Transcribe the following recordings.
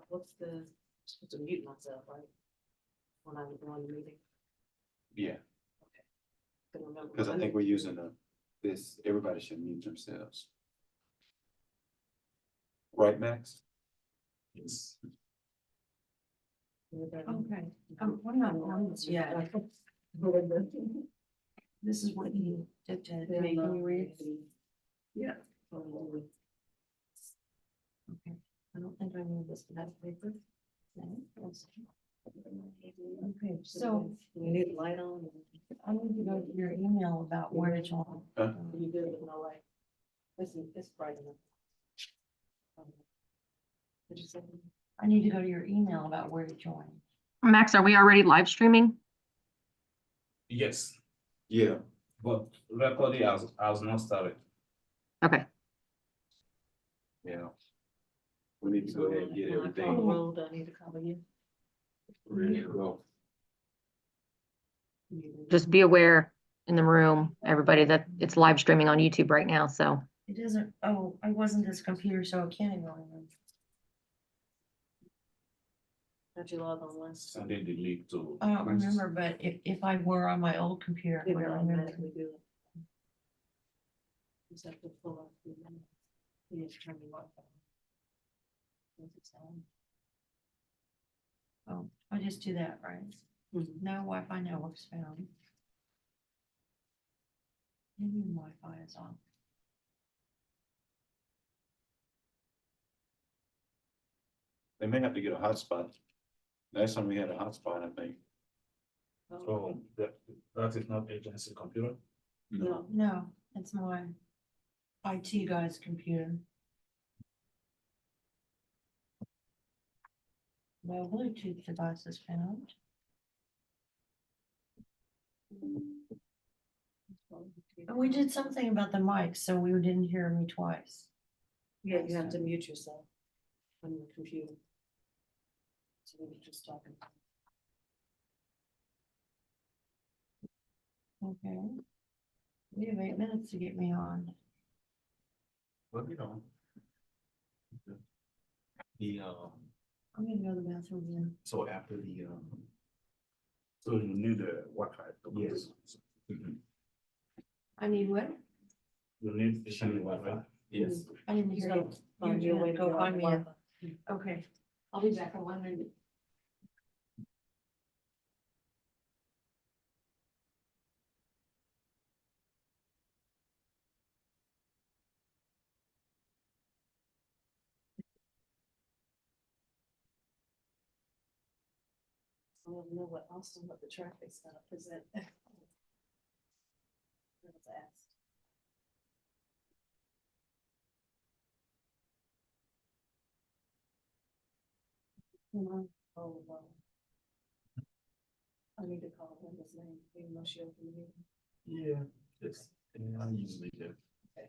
what's the, supposed to mute myself, right? When I'm doing the meeting. Yeah, Couldn't remember. because I think we're using this, everybody should mute themselves. Right, Max? Yes. Okay. We're not on this yet. This is what you dictated to me. Can you read? Yeah. Okay. I don't think I need this for that paper. Okay, so We need the light on. I need to go to your email about where to join. You good with no light? It's bright enough. What'd you say? I need to go to your email about where to join. Max, are we already live streaming? Yes, Yeah, but recording has not started. Okay. yeah. We need to go ahead and get When I call the everything roll, do I need to cover you? ready to go. Just be aware in the room, everybody, that it's live streaming on YouTube right now. So It doesn't, oh, I wasn't this computer, so I can't even remember. Did you log on once? Sending the link to. I don't remember, but if I were on my old computer, I It would will remember. automatically do it. Just have to pull up the menu. You need to turn the Wi-Fi on. Once it's on. Oh, I just do that, right? Mhm. No Wi-Fi networks found. Maybe Wi-Fi is on. They may have to get a hotspot. Last time we had a hotspot, I think. So that is not agency computer. No. No, it's my IT guy's computer. No Bluetooth devices found. And we did something about the mic, so we didn't hear me twice. Yeah, you have to mute yourself on your computer. So we were just talking. Okay. We have 8 minutes to get me on. But you know. The I'm gonna go to the bathroom again. so after the so you need the Wi-Fi. Yes. I need what? You need the Wi-Fi. Yes. I didn't hear you. Find your way to Go go find on me. Wi-Fi. Okay, I'll be back in 1 minute. I don't know what the traffic's gonna present. That was asked. Oh, wow. I need to call him his name, even though she opened the meeting. Yeah, it's I usually do. Okay.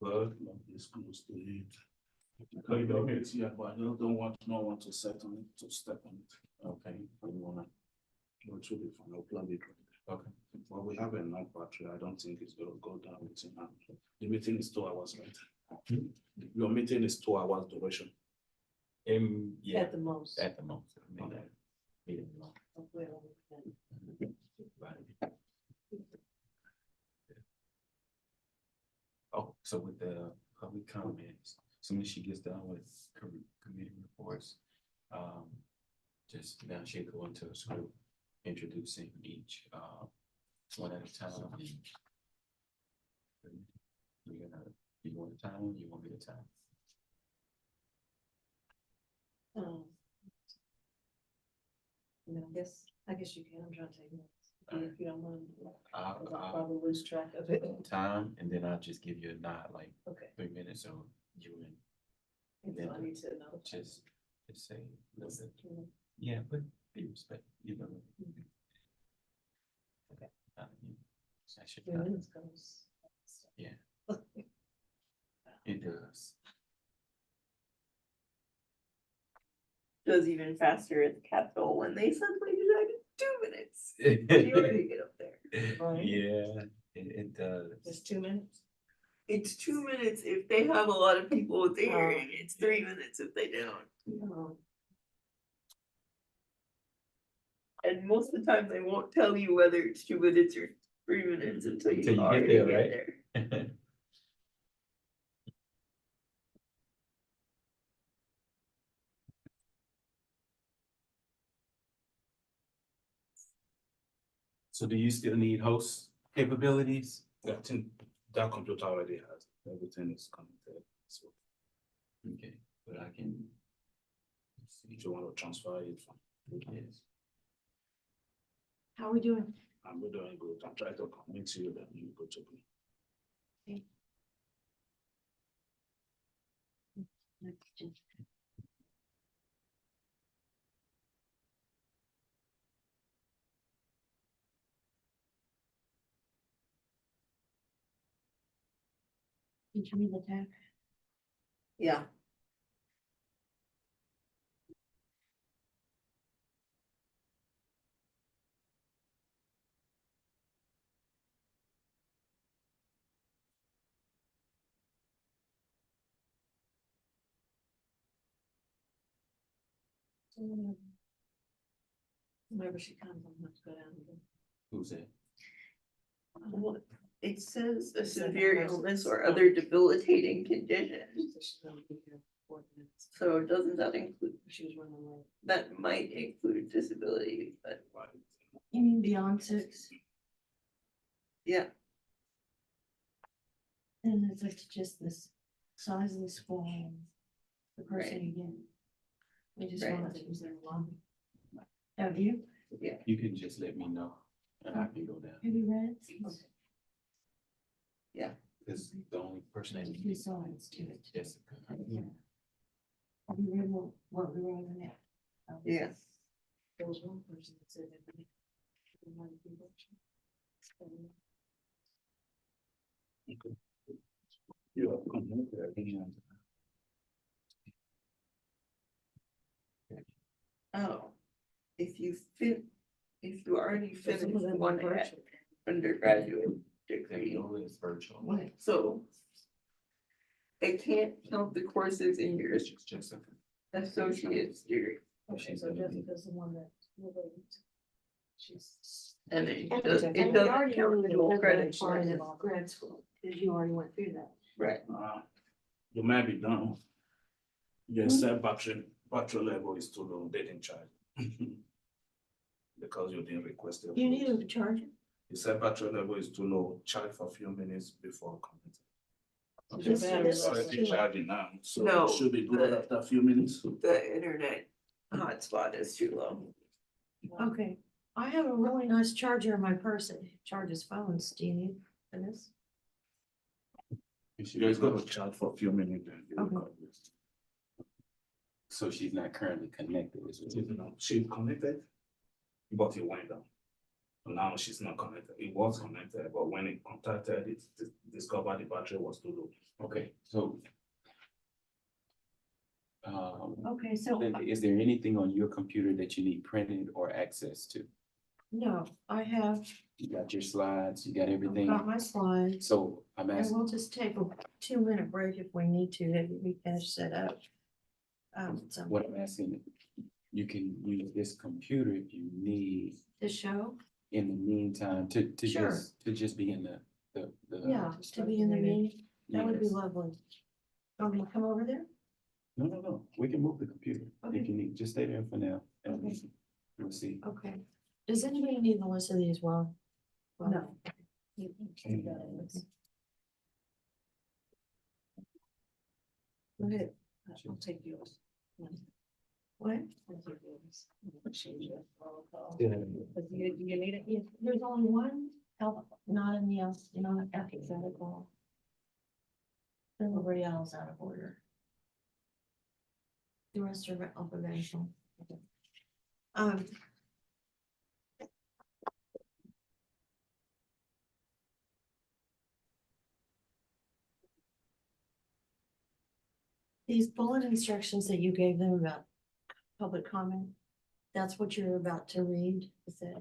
But it's close to it. I don't get here, but I don't want no one to set on it, to step on it. Okay, I wanna go through the final plan it. Okay. Well, we have enough battery. I don't think it's gonna go down within an hour. The meeting is 2 hours, right? Your meeting is 2 hours duration. Yeah, At the most. at the most. Okay. Hopefully it'll be good. Oh, so with the public comments, as soon as she gets done with committee reports, just now she'll go into a script introducing each, one at a time. You're gonna, you want a time, you want me to time? I guess you can, I'm trying to take notes. If you don't mind, I'll, 'cause I'll I'll probably lose track of it. time, and then I'll just give you a nod, like Okay, 3 minutes, so you and so I need to know. just say, listen, yeah, but be respect, you know. Okay. That should, 3 minutes goes. Yeah. It does. Goes even faster at the Capitol when they suddenly decide it's 2 minutes. You already get up there. Right. Yeah, it does. Just 2 minutes? It's 2 minutes if they have a lot of people there, and it's 3 minutes if they don't. No. And most of the time, they won't tell you whether it's 2 minutes or 3 minutes until Until you you get already there, get right? there. So do you still need host capabilities? I think that computer already has, everything is connected, so Okay, but I can. if you want to transfer it from, Yes. How are we doing? I'm doing good, I'm trying to connect you, then you go to me. Did you read the tag? Yeah. Whenever she comes, I'm gonna have to go down again. Who's that? Well, it says a Second severe person. illness or other debilitating condition, So she's gonna be here 4 minutes. so doesn't that include, She was running late. that might include disability, but You mean beyond 6? yeah. And it's like just this size of the squad, and the person you get. We just Right. want to use their lobby. Have you? You can just let me know, and I can go down, Have you read it? because the only person that Two needs sides to it. Jessica. Have you read what we wrote in it? Yeah. There was one person that said that. They might be watching. You have connected, Oh, if you already Some finished of them one were at virtual. undergraduate There degree, you go, it's virtual. What? so I can't count the courses in your It's just Jessica. associate's degree, Okay, so Jessica's the one that. She's. and it And doesn't count dual credits. Grad school, because you already went through that. Right, you might be done. Your set battery level is too low, they didn't charge. Because you didn't request it. You need to charge it? You said battery level is too low, charge for a few minutes before coming. Okay, This- battery this- level. Already charging now, so No, it should be good the- after a few minutes. the internet hotspot is too low. Okay, I have a really nice charger in my purse that charges phones. Do you need for this? You guys gotta charge for a few minutes. Then you will Okay. come this. So she's not currently connected, is what You know, she connected, but it went down. Now she's not connected. It was connected, but when it contacted, it discovered the battery was too low. Okay, so. Okay, so Linda, is there anything on your computer that you need printed or access to? no, I have You got your slides, you got I've everything? got my slides. So I'm And asking, we'll just take a 2-minute break if we need to, if we finish that up. So what I'm asking, you can use this computer if you need the show, in the meantime to Sure. just be in the. yeah, to be in the meeting, that would be Yes. lovely. Want me to come over there? No, we can move the computer if Okay. you need, just stay there for now. And Okay. Let's see. Okay. Does anybody need the list of these? Well. No. Go ahead, I'll take yours. What? I'll take yours. I'll change it. Yeah. But you need it? Yeah, there's only one, not in the, not alphabetical. Everybody else out of order. The rest are alphabetical. Um. These bullet instructions that you gave them about public comment, that's what you're about to read, is that?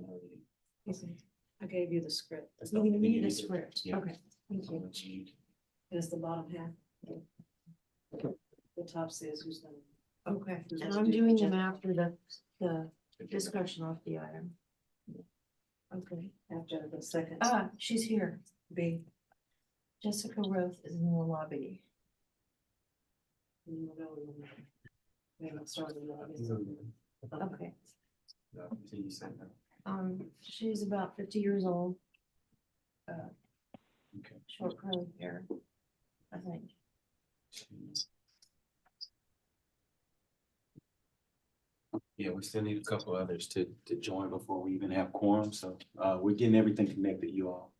I gave you the script. You need a script, Yeah. okay, thank you. It's the bottom half. The top says who's gonna. Okay, Who's and gonna I'm do doing them agenda. after the discussion off the item. Okay, After the second. she's here. B. Jessica Roth is in the lobby. We haven't started yet. Okay, No, until you send that. she's about 50 years old. Okay. Short curly hair, I think. Yeah, we still need a couple others to join before we even have quorum, so, we're getting everything connected, you all.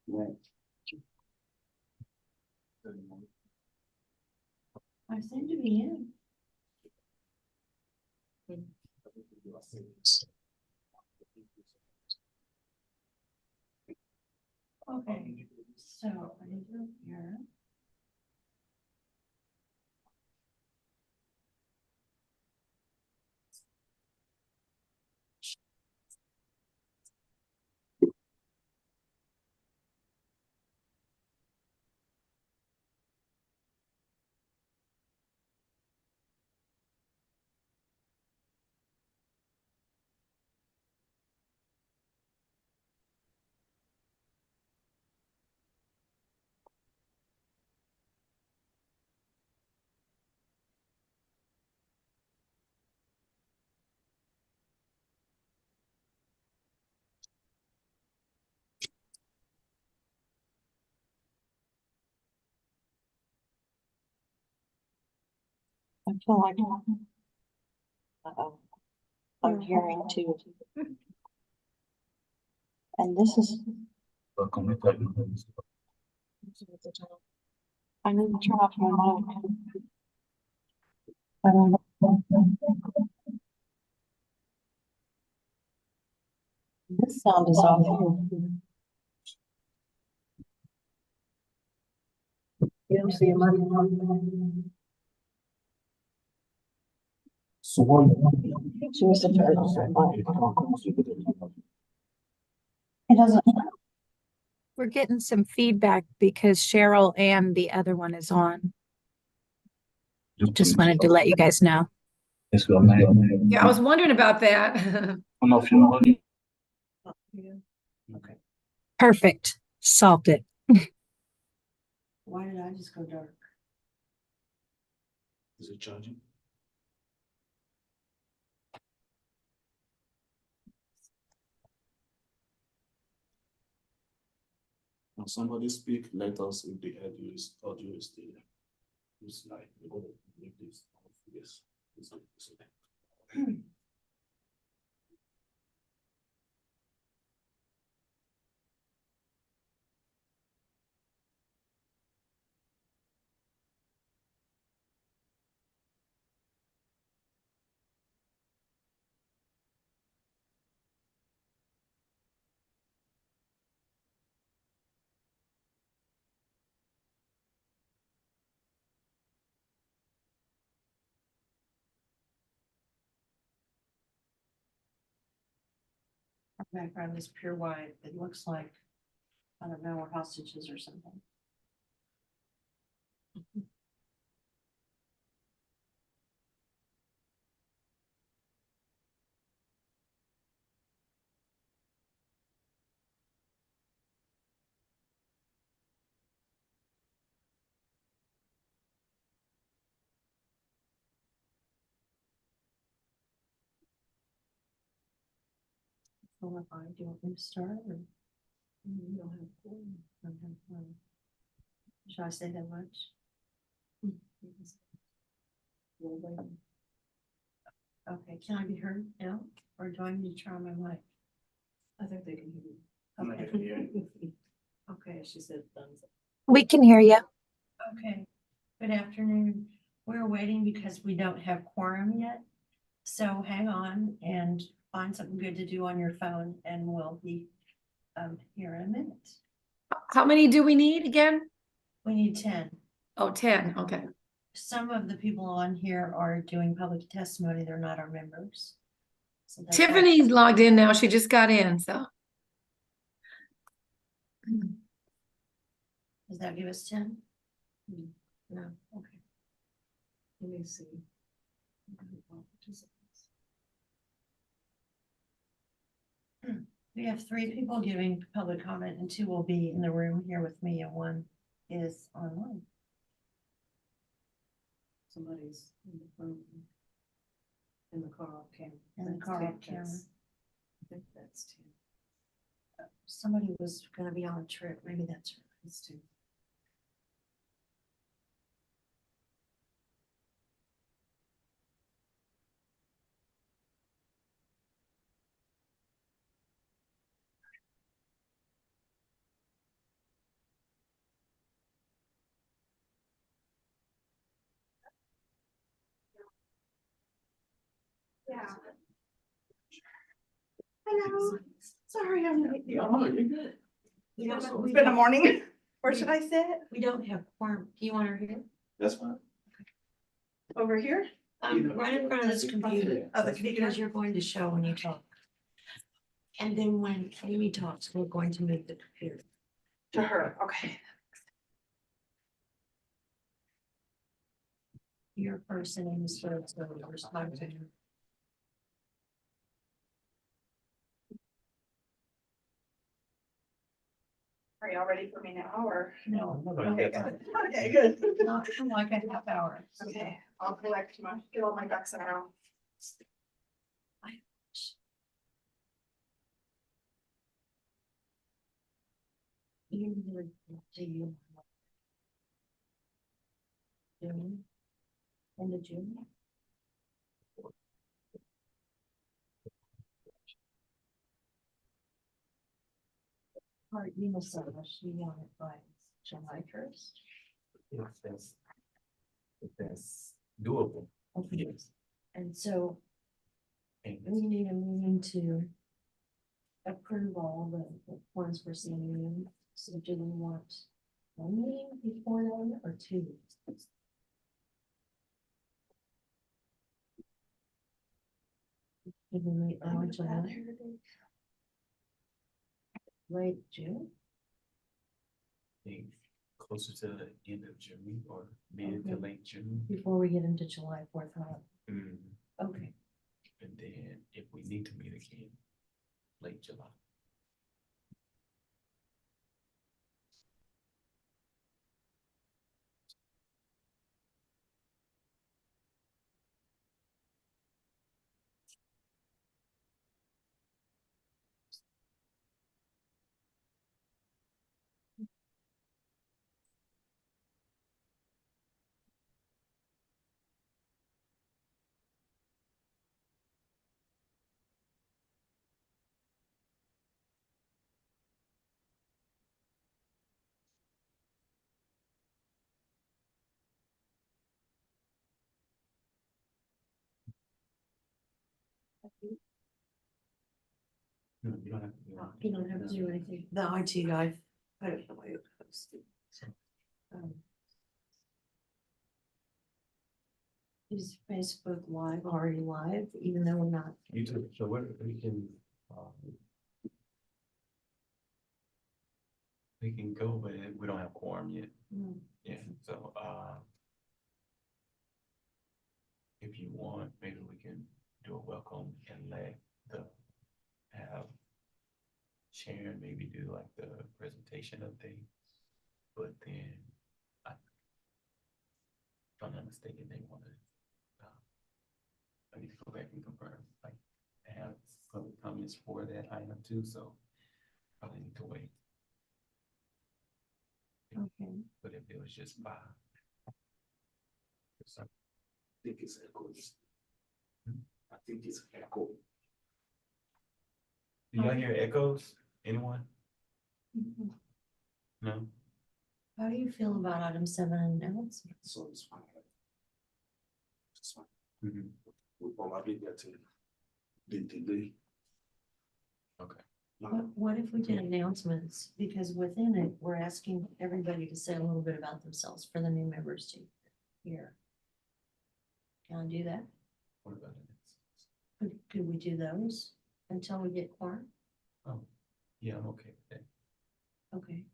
Right. I seem to be in. Okay, so I need to go here. I feel like I'm hearing too. And this is, I need to turn off my mic. I don't know. This sound is off here. You don't see a mic. She was a turn off her mic. It doesn't. We're getting some feedback because Cheryl and the other one is on. Just wanted to let you guys know. Yeah, I was wondering about that. Okay. Perfect. Solved it. Why did I just go dark? Is it charging? Now somebody speak, let us if the audio is there. It's like, we're gonna make this off, yes. It's okay. Our background is pure white. It looks like, I don't know, we're hostages or something. Well, if I do you want me to start or? You don't have quorum. Don't have one? Should I say that much? We're waiting. Okay, can I be heard now, or do I need to try my mic? I think they can hear you. I can hear you. Okay, She said thumbs up. We can hear you. okay. Good afternoon. We're waiting because we don't have quorum yet. So hang on and find something good to do on your phone and we'll be here in a minute. How many do we need again? We need 10. Oh, 10, okay. Some of the people on here are doing public testimony. They're not our members. So that's why- Tiffany's logged in now. She just got in, so. Does that give us 10? Hmm. No, okay. Let me see. We have 3 people giving public comment and 2 will be in the room here with me and 1 is online. Somebody's in the phone. In the car off camera. In the That's car 10, off camera. I think that's 10. Somebody was gonna be on a trip. Maybe that's her. That's 10. Yeah. Hello, sorry, I'm late. Oh, you're good. We don't, It's been a morning. Where should I sit? we don't have quorum. Do you want her here? That's fine. Over here? Right in front of this computer. Oh, the computer. Because you're going to show when you talk. And then when Amy talks, we're going to move the computer. To her, okay. Your person in the service, so we'll respond to you. Are y'all ready for me now, or? No. Okay, good. Okay, good. Not for like a half hour. Okay, I'll get all my ducks in a row. You would, do you? June? End of June? Or you know, so she wanted by July 1st. If that's doable. Okay. Yes. And so And we need a meeting to approve all the ones we're sending in. So do we want one meeting before then or 2? Did we meet early July? Late June? think closer to the end of June or mid to Okay. late June. Before we get into July 4th, huh? Mm, Okay. And then if we need to meet again, late July. No, you don't have to. You don't have to do anything. The IT guy put it the way it was. Um, Is Facebook Live already live, even though we're not? You too, so we can go, but we don't have quorum yet. Mm. Yeah, so, if you want, maybe we can do a welcome and let have Sharon maybe do like the presentation update. But then, if I'm not mistaken, they wanna, I need to go back and confirm, like, have public comments for that item too, so probably need to wait. Okay. But if it was just 5. I think it's echoes. I think it's echo. Do y'all hear echoes? Anyone? No? How do you feel about item 7 announcements? So it's fine. It's fine. Mhm. We'll probably get to the delay. Okay. What if we did announcements? Because within it, we're asking everybody to say a little bit about themselves for the new members to hear. Can I do that? What about it? Could we do those until we get quorum? Oh, yeah, I'm okay with that. Okay.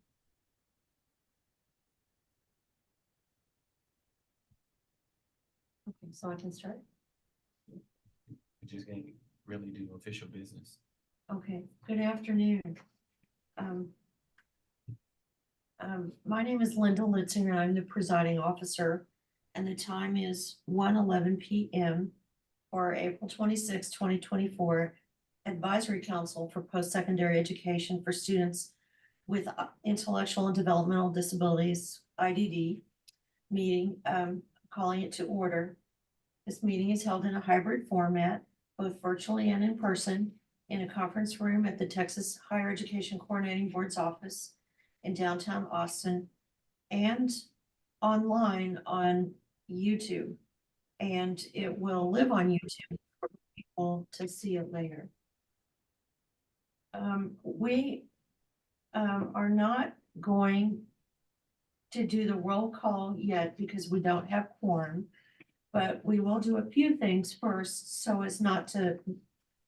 Okay, so I can start? We just can't really do official business. Okay, good afternoon. My name is Linda Litzinger. I'm the presiding officer, and the time is 1:11 p.m. for April 26, 2024 Advisory Council for Post-Secondary Education for Students with Intellectual and Developmental Disabilities, IDD, meeting, calling it to order. This meeting is held in a hybrid format, both virtually and in person, in a conference room at the Texas Higher Education Coordinating Board's office in downtown Austin, and online on YouTube. And it will live on YouTube for people to see it later. We are not going to do the roll call yet because we don't have quorum, but we will do a few things first so as not to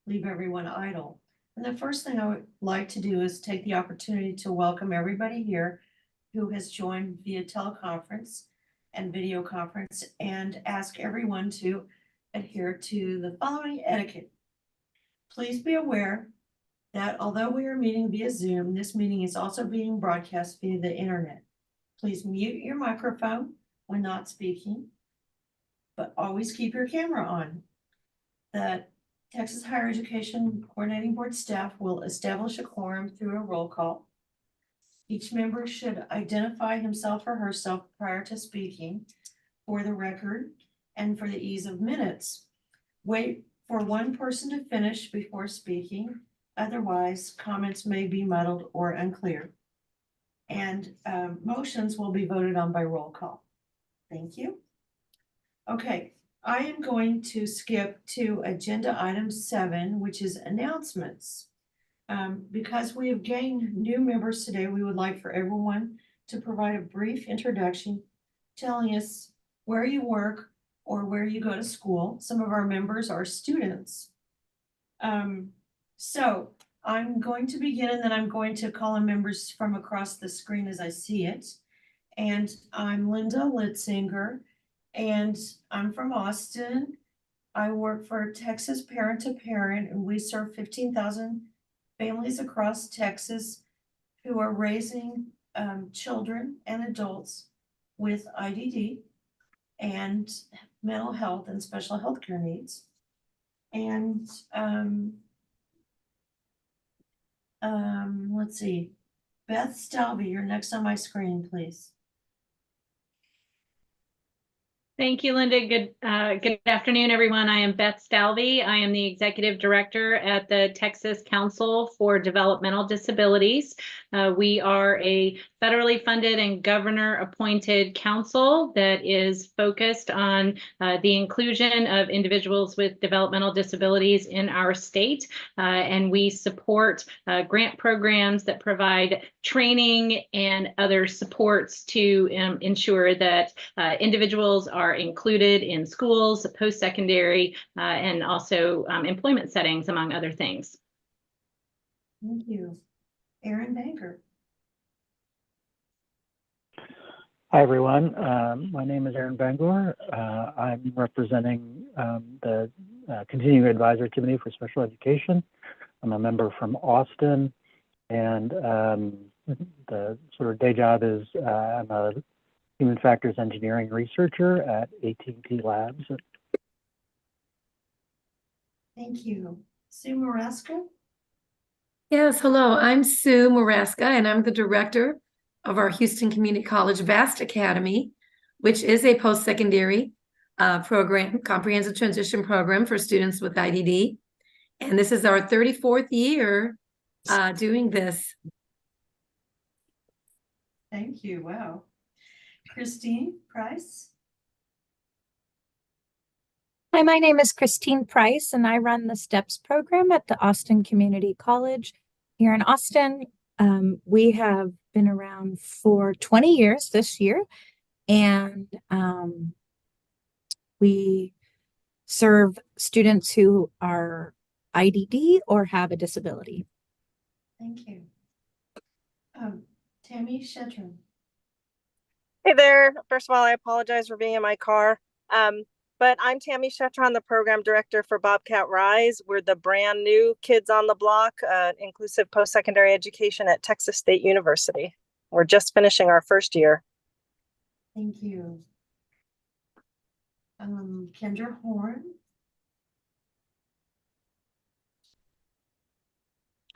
leave everyone idle. And the first thing I would like to do is take the opportunity to welcome everybody here who has joined via teleconference and video conference, and ask everyone to adhere to the following etiquette. Please be aware that although we are meeting via Zoom, this meeting is also being broadcast via the internet. Please mute your microphone when not speaking, but always keep your camera on. The Texas Higher Education Coordinating Board staff will establish a quorum through a roll call. Each member should identify himself or herself prior to speaking for the record and for the ease of minutes. Wait for one person to finish before speaking. Otherwise, comments may be muddled or unclear. And motions will be voted on by roll call. Thank you. Okay, I am going to skip to agenda item 7, which is announcements. Because we have gained new members today, we would like for everyone to provide a brief introduction telling us where you work or where you go to school. Some of our members are students. So I'm going to begin, and then I'm going to call on members from across the screen as I see it. And I'm Linda Litzinger, and I'm from Austin. I work for Texas Parent to Parent, and we serve 15,000 families across Texas who are raising children and adults with IDD and mental health and special health care needs. And let's see, Beth Stalby, you're next on my screen, please. Thank you, Linda. Good afternoon, everyone. I am Beth Stalvey. I am the Executive Director at the Texas Council for Developmental Disabilities. We are a federally funded and governor-appointed council that is focused on the inclusion of individuals with developmental disabilities in our state. And we support grant programs that provide training and other supports to ensure that individuals are included in schools, post-secondary, and also employment settings, among other things. Thank you. Aaron Banker. Hi, everyone. My name is Aaron Bangor. I'm representing the Continuing Advisory Committee for Special Education. I'm a member from Austin, and the sort of day job is I'm a Human Factors Engineering researcher at AT&T Labs. Thank you. Sue Maraska? Yes, hello, I'm Sue Maraska, and I'm the director of our Houston Community College VAST Academy, which is a post-secondary program, comprehensive transition program for students with IDD. And this is our 34th year doing this. Thank you. Wow. Christine Price? Hi, my name is Christine Price, and I run the STEPS program at the Austin Community College here in Austin. We have been around for 20 years this year, and we serve students who are IDD or have a disability. Thank you. Tammy Shetron? Hey there. First of all, I apologize for being in my car. But I'm Tammy Shetron, the program director for Bobcat Rise. We're the brand new Kids on the Block, inclusive post-secondary education at Texas State University. We're just finishing our first year. Thank you. Kendra Horn?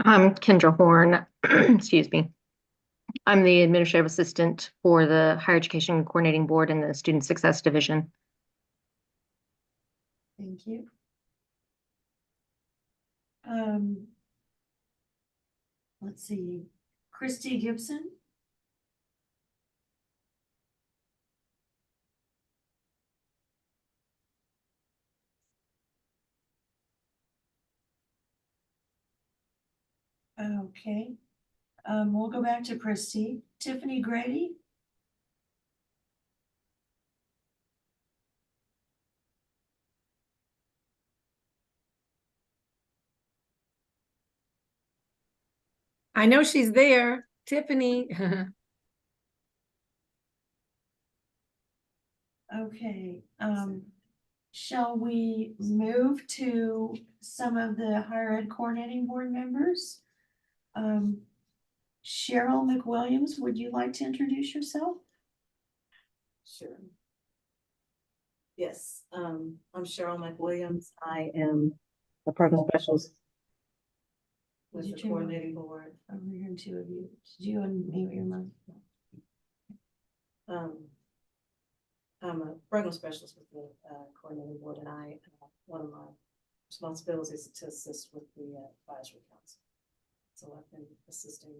I'm Kendra Horn, excuse me. I'm the administrative assistant for the Higher Education Coordinating Board and the Student Success Division. Thank you. Let's see, Christy Gibson? Okay, we'll go back to Christy. Tiffany Grady? I know she's there, Tiffany. Okay, shall we move to some of the higher ed coordinating board members? Cheryl McWilliams, would you like to introduce yourself? Sure. Yes, I'm Cheryl McWilliams. I am a program specialist with Did the you coordinating board. I'm hearing two of you. Did you unmute your mic? I'm a program specialist with the coordinating board, and one of my responsibilities is to assist with the advisory council. So I've been assisting,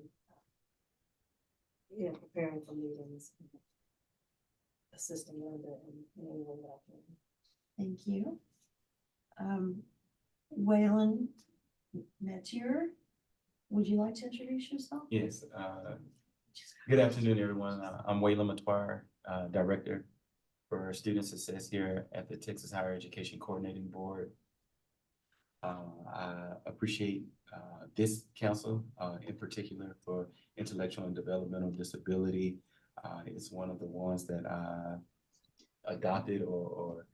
preparing for meetings, assisting Linda in any way that I can. Thank you. Waylon Metier, would you like to introduce yourself? Yes, good afternoon, everyone. I'm Waylon Metier, Director for Student Success here at the Texas Higher Education Coordinating Board. I appreciate this council in particular for intellectual and developmental disability. It's one of the ones that I adopted or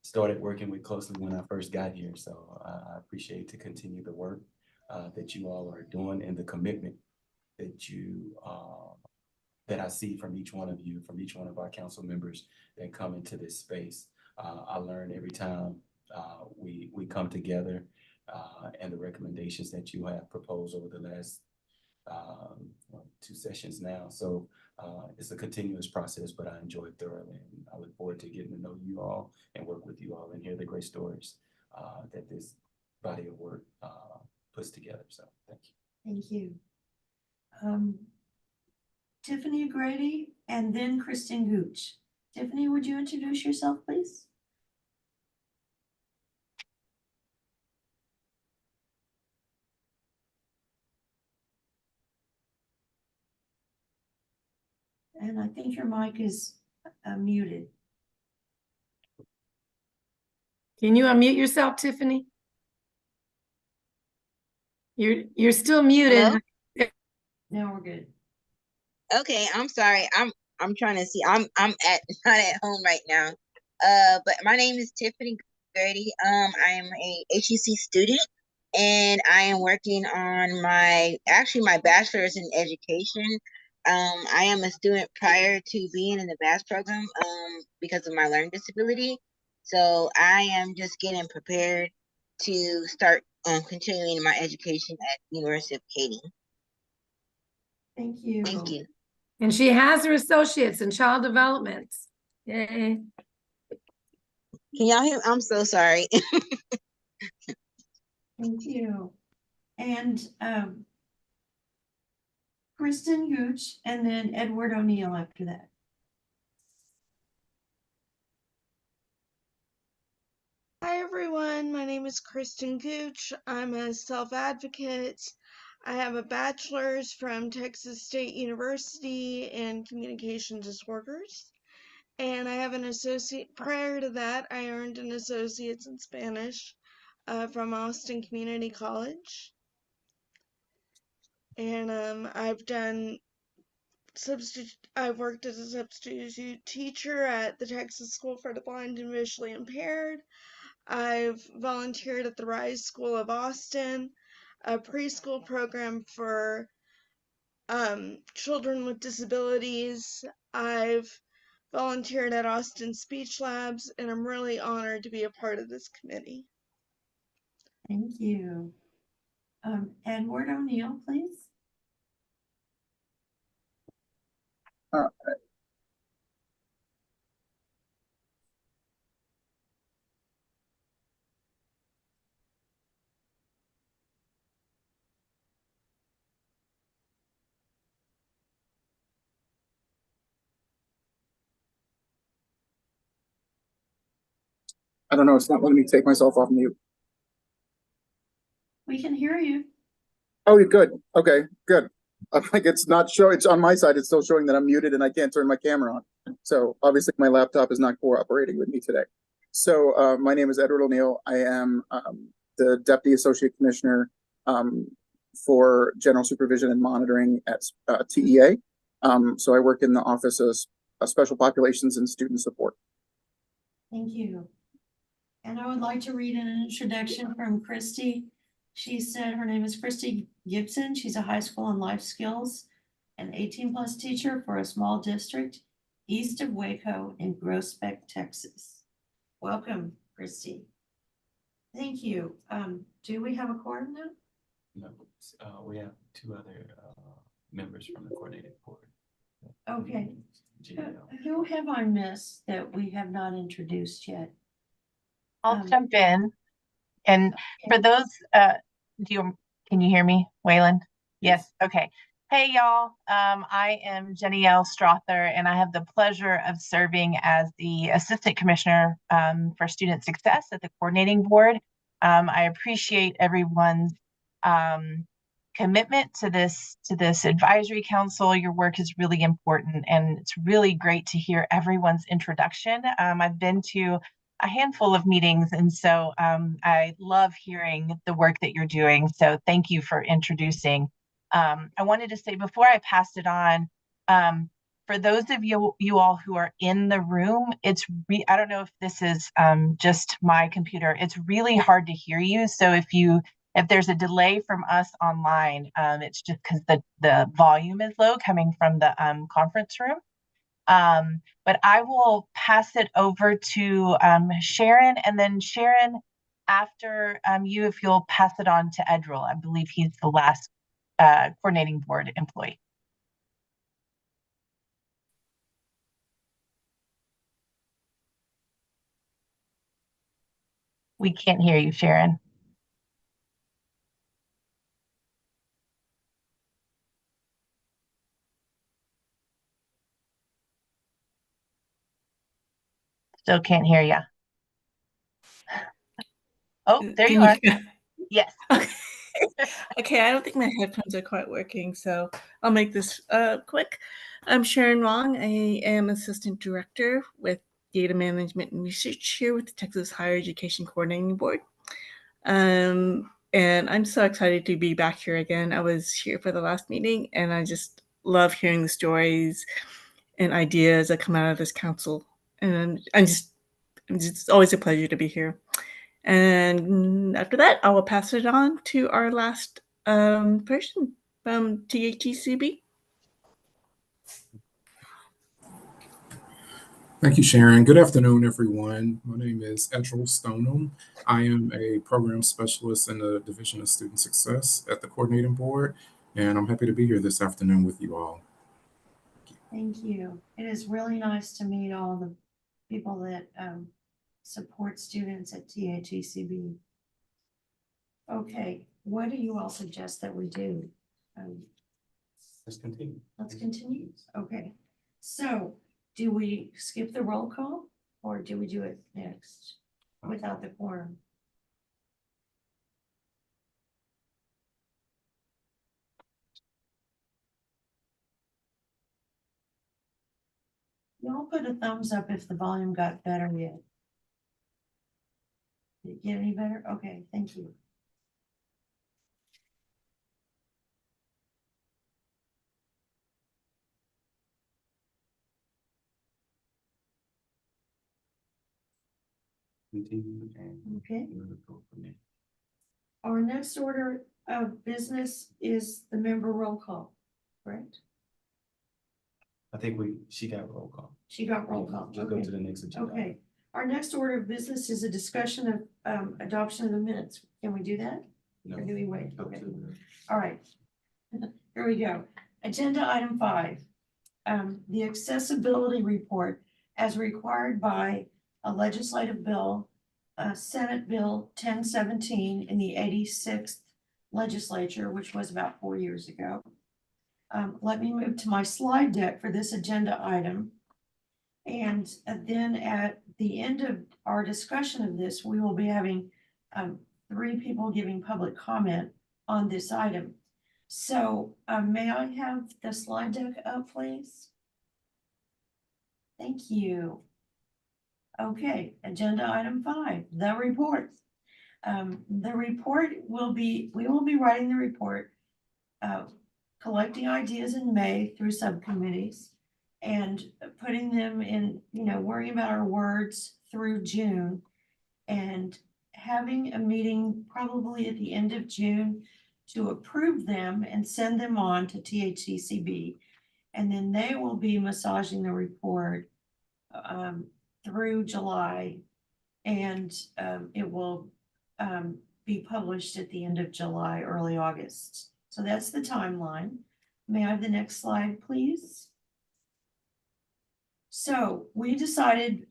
started working with closely when I first got here. So I appreciate to continue the work that you all are doing and the commitment that you that I see from each one of you, from each one of our council members that come into this space. I learn every time we come together, and the recommendations that you have proposed over the last 2 sessions now. So it's a continuous process, but I enjoy it thoroughly, and I look forward to getting to know you all and work with you all and hear the great stories that this body of work puts together. So thank you. Thank you. Tiffany Grady and then Kristen Gooch. Tiffany, would you introduce yourself, please? And I think your mic is muted. Can you unmute yourself, Tiffany? You're still muted. Hello? Now we're good. Okay, I'm sorry. I'm trying to see. I'm at not at home right now. But my name is Tiffany Grady. I am a HEC student, and I am working on my bachelor's in education. I am a student prior to being in the BAS program because of my learning disability. So I am just getting prepared to start continuing my education at University of Katy. Thank you. Thank you. And she has her associates in child development. Yay. Can y'all hear? I'm so sorry. Thank you. And Kristen Gooch, and then Edward O'Neill after that. Hi everyone, my name is Kristen Gooch. I'm a self-advocate. I have a bachelor's from Texas State University in communication disorders. And I have an associate. Prior to that, I earned an associate's in Spanish from Austin Community College. And I've worked as a substitute teacher at the Texas School for the Blind and Visually Impaired. I've volunteered at the Rise School of Austin, a preschool program for children with disabilities. I've volunteered at Austin Speech Labs, and I'm really honored to be a part of this committee. Thank you. Edward O'Neill, please. I don't know, it's not letting me take myself off mute. We can hear you. Oh, you're good. Okay, good. Like it's not showing, it's on my side, it's still showing that I'm muted and I can't turn my camera on. So obviously my laptop is not cooperating with me today. So my name is Edward O'Neill. I am the Deputy Associate Commissioner for General Supervision and Monitoring at TEA. So I work in the Office of Special Populations and Student Support. Thank you. And I would like to read an introduction from Christy. She said her name is Christy Gibson. She's a high school and life skills and 18+ teacher for a small district east of Waco in Groesbeck, Texas. Welcome, Christy. Thank you. Do we have a quorum now? No, we have two other members from the coordinating board. Okay. GL. Who have I missed that we have not introduced yet? I'll jump in. And for those, can you hear me, Waylon? Yes. Okay. Hey, y'all. I am Jenny-L Strother, and I have the pleasure of serving as the Assistant Commissioner for Student Success at the Coordinating Board. I appreciate everyone's commitment to this advisory council. Your work is really important, and it's really great to hear everyone's introduction. I've been to a handful of meetings, and so I love hearing the work that you're doing. So thank you for introducing. I wanted to say before I pass it on, for those of you all who are in the room, I don't know if this is just my computer. It's really hard to hear you. So if there's a delay from us online, it's just because the volume is low coming from the conference room. But I will pass it over to Sharon, and then Sharon, after you, if you'll pass it on to Edril. I believe he's the last coordinating board employee. We can't hear you, Sharon. Still can't hear you. Oh, there you are. Yes. Okay, I don't think my headphones are quite working, so I'll make this quick. I'm Sharon Wong. I am Assistant Director with Data Management and Research here with the Texas Higher Education Coordinating Board. And I'm so excited to be back here again. I was here for the last meeting, and I just love hearing the stories and ideas that come out of this council. And it's always a pleasure to be here. And after that, I will pass it on to our last person from THECB. Thank you, Sharon. Good afternoon, everyone. My name is Edril Stoneham. I am a program specialist in the Division of Student Success at the Coordinating Board, and I'm happy to be here this afternoon with you all. Thank you. It is really nice to meet all the people that support students at THECB. Okay, what do you all suggest that we do? Let's continue. Let's continue. Okay, so do we skip the roll call or do we do it next without the quorum? Y'all put a thumbs up if the volume got better yet. Did it get any better? Okay, thank you. Continue and Okay. we'll go from there. Our next order of business is the member roll call, correct? I think she got roll call. She got roll call. Just go to the next agenda. Okay. Our next order of business is a discussion of adoption of the minutes. Can we do that? No. Or do we wait? Go Okay. to the- All right. Here we go. Agenda item 5. The accessibility report as required by a legislative bill, Senate Bill 1017 in the 86th legislature, which was about 4 years ago. Let me move to my slide deck for this agenda item. And then at the end of our discussion of this, we will be having 3 people giving public comment on this item. So may I have the slide deck up, please? Thank you. Okay, agenda item 5, the report. The report we will be writing the report, collecting ideas in May through subcommittees and putting them in, worrying about our words through June and having a meeting probably at the end of June to approve them and send them on to THCCB. And then they will be massaging the report through July, and it will be published at the end of July, early August. So that's the timeline. May I have the next slide, please? So we decided,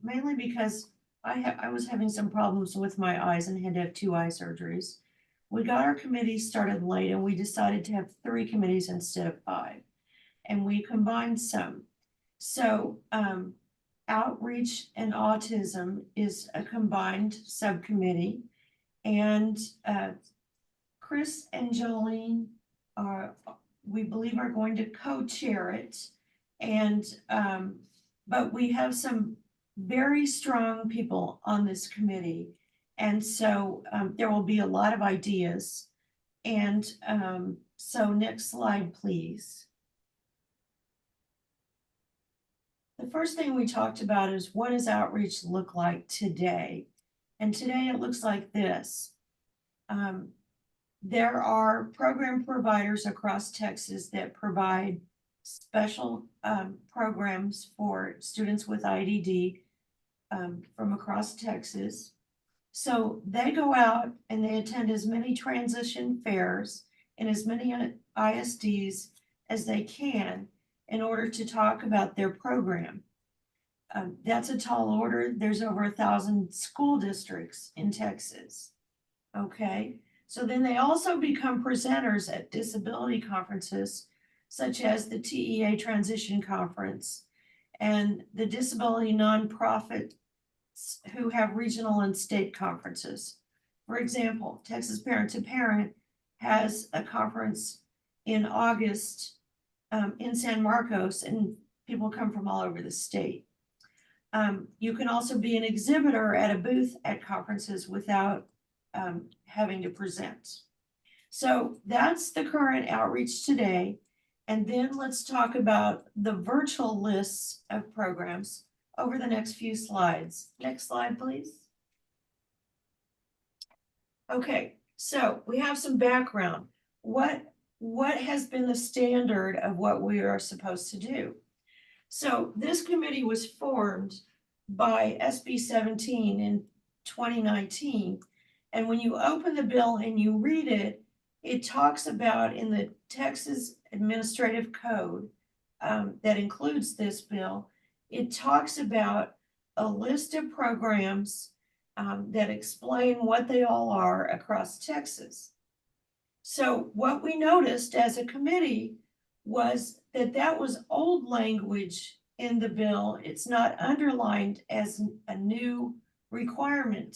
mainly because I was having some problems with my eyes and had to have 2 eye surgeries. We got our committees started late and we decided to have 3 committees instead of 5. And we combined some. So outreach and autism is a combined subcommittee. And Chris and Jolene we believe are going to co-chair it. And but we have some very strong people on this committee. And so there will be a lot of ideas. And so next slide, please. The first thing we talked about is what does outreach look like today? And today it looks like this. There are program providers across Texas that provide special programs for students with IDD from across Texas. So they go out and they attend as many transition fairs and as many ISDs as they can in order to talk about their program. That's a tall order. There's over 1,000 school districts in Texas. Okay, so then they also become presenters at disability conferences, such as the TEA Transition Conference and the disability nonprofits who have regional and state conferences. For example, Texas Parent to Parent has a conference in August in San Marcos, and people come from all over the state. You can also be an exhibitor at a booth at conferences without having to present. So that's the current outreach today. And then let's talk about the virtual lists of programs over the next few slides. Next slide, please. Okay, so we have some background. What has been the standard of what we are supposed to do? So this committee was formed by SB 17 in 2019. And when you open the bill and you read it, it talks about in the Texas Administrative Code that includes this bill, it talks about a list of programs that explain what they all are across Texas. So what we noticed as a committee was that that was old language in the bill. It's not underlined as a new requirement.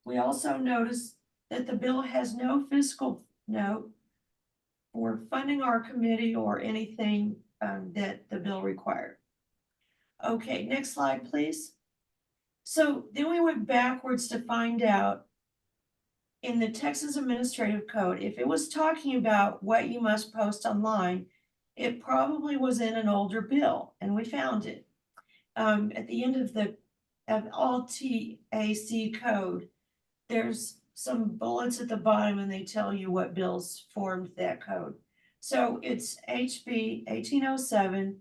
We also noticed that the bill has no fiscal note for funding our committee or anything that the bill required. Okay, next slide, please. So then we went backwards to find out in the Texas Administrative Code, if it was talking about what you must post online, it probably was in an older bill, and we found it. At the end of all TAC code, there's some bullets at the bottom and they tell you what bills formed that code. So it's HB 1807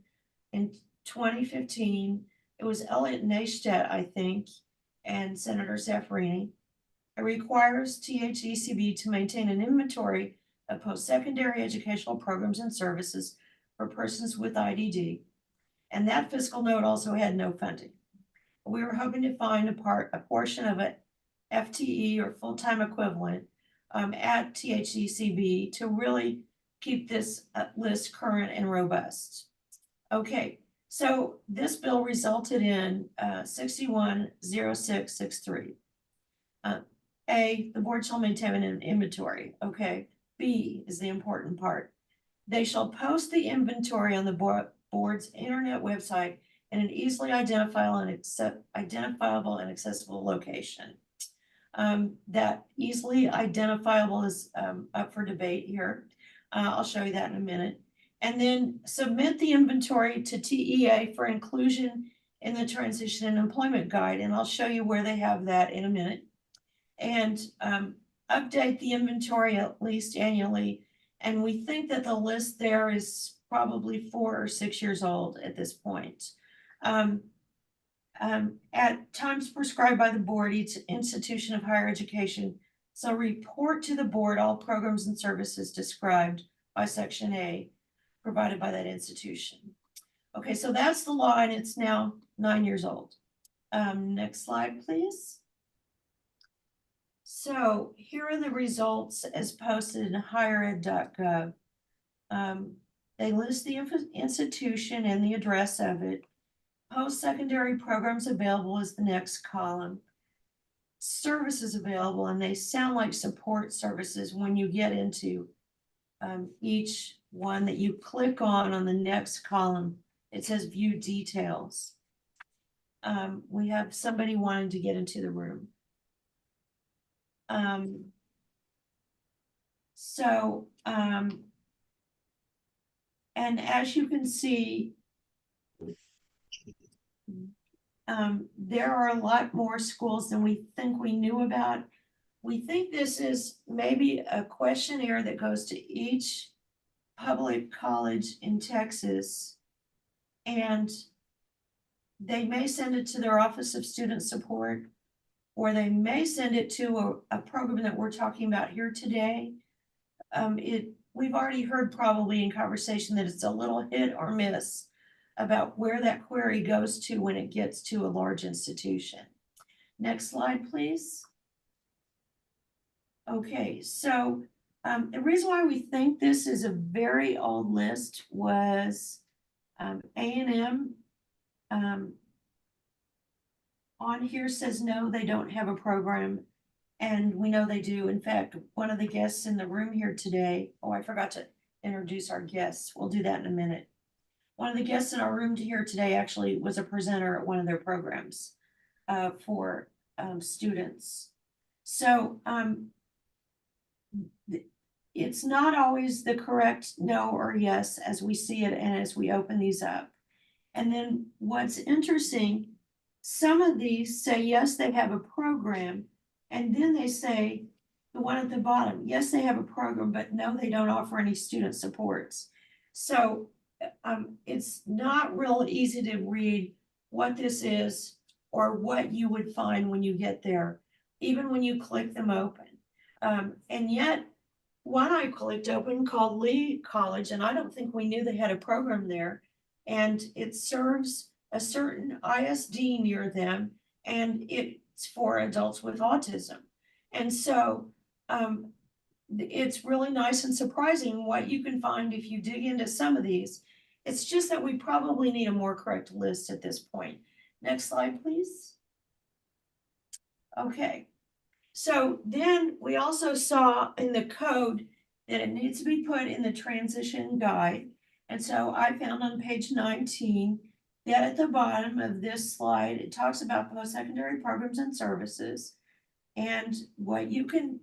in 2015. It was Elliott Neistat, I think, and Senator Zaffarini. It requires THECB to maintain an inventory of post-secondary educational programs and services for persons with IDD. And that fiscal note also had no funding. We were hoping to find a portion of it FTE or full-time equivalent at THECB to really keep this list current and robust. Okay, so this bill resulted in 610663. A, the board shall maintain an inventory. Okay, B is the important part. They shall post the inventory on the board's internet website in an easily identifiable and accessible location. That easily identifiable is up for debate here. I'll show you that in a minute. And then submit the inventory to TEA for inclusion in the transition and employment guide. And I'll show you where they have that in a minute. And update the inventory at least annually. And we think that the list there is probably 4 or 6 years old at this point. At times prescribed by the board, each institution of higher education shall report to the board all programs and services described by Section A provided by that institution. Okay, so that's the law and it's now 9 years old. Next slide, please. So here are the results as posted in highered.gov. They list the institution and the address of it. Post-secondary programs available is the next column. Services available, and they sound like support services when you get into each one that you click on the next column. It says view details. We have somebody wanting to get into the room. And as you can see, there are a lot more schools than we think we knew about. We think this is maybe a questionnaire that goes to each public college in Texas, and they may send it to their Office of Student Support, or they may send it to a program that we're talking about here today. We've already heard probably in conversation that it's a little hit or miss about where that query goes to when it gets to a large institution. Next slide, please. Okay, so the reason why we think this is a very old list was A&M on here says no, they don't have a program, and we know they do. In fact, one of the guests in the room here today, oh, I forgot to introduce our guests. We'll do that in a minute. One of the guests in our room here today actually was a presenter at one of their programs for students. So it's not always the correct no or yes as we see it and as we open these up. And then what's interesting, some of these say yes, they have a program, and then they say, the one at the bottom, yes, they have a program, but no, they don't offer any student supports. So it's not real easy to read what this is or what you would find when you get there, even when you click them open. And yet, one I clicked open called Lee College, and I don't think we knew they had a program there. And it serves a certain ISD near them, and it's for adults with autism. And so it's really nice and surprising what you can find if you dig into some of these. It's just that we probably need a more correct list at this point. Next slide, please. Okay. So then we also saw in the code that it needs to be put in the transition guide. And so I found on page 19 that at the bottom of this slide, it talks about post-secondary programs and services and what you can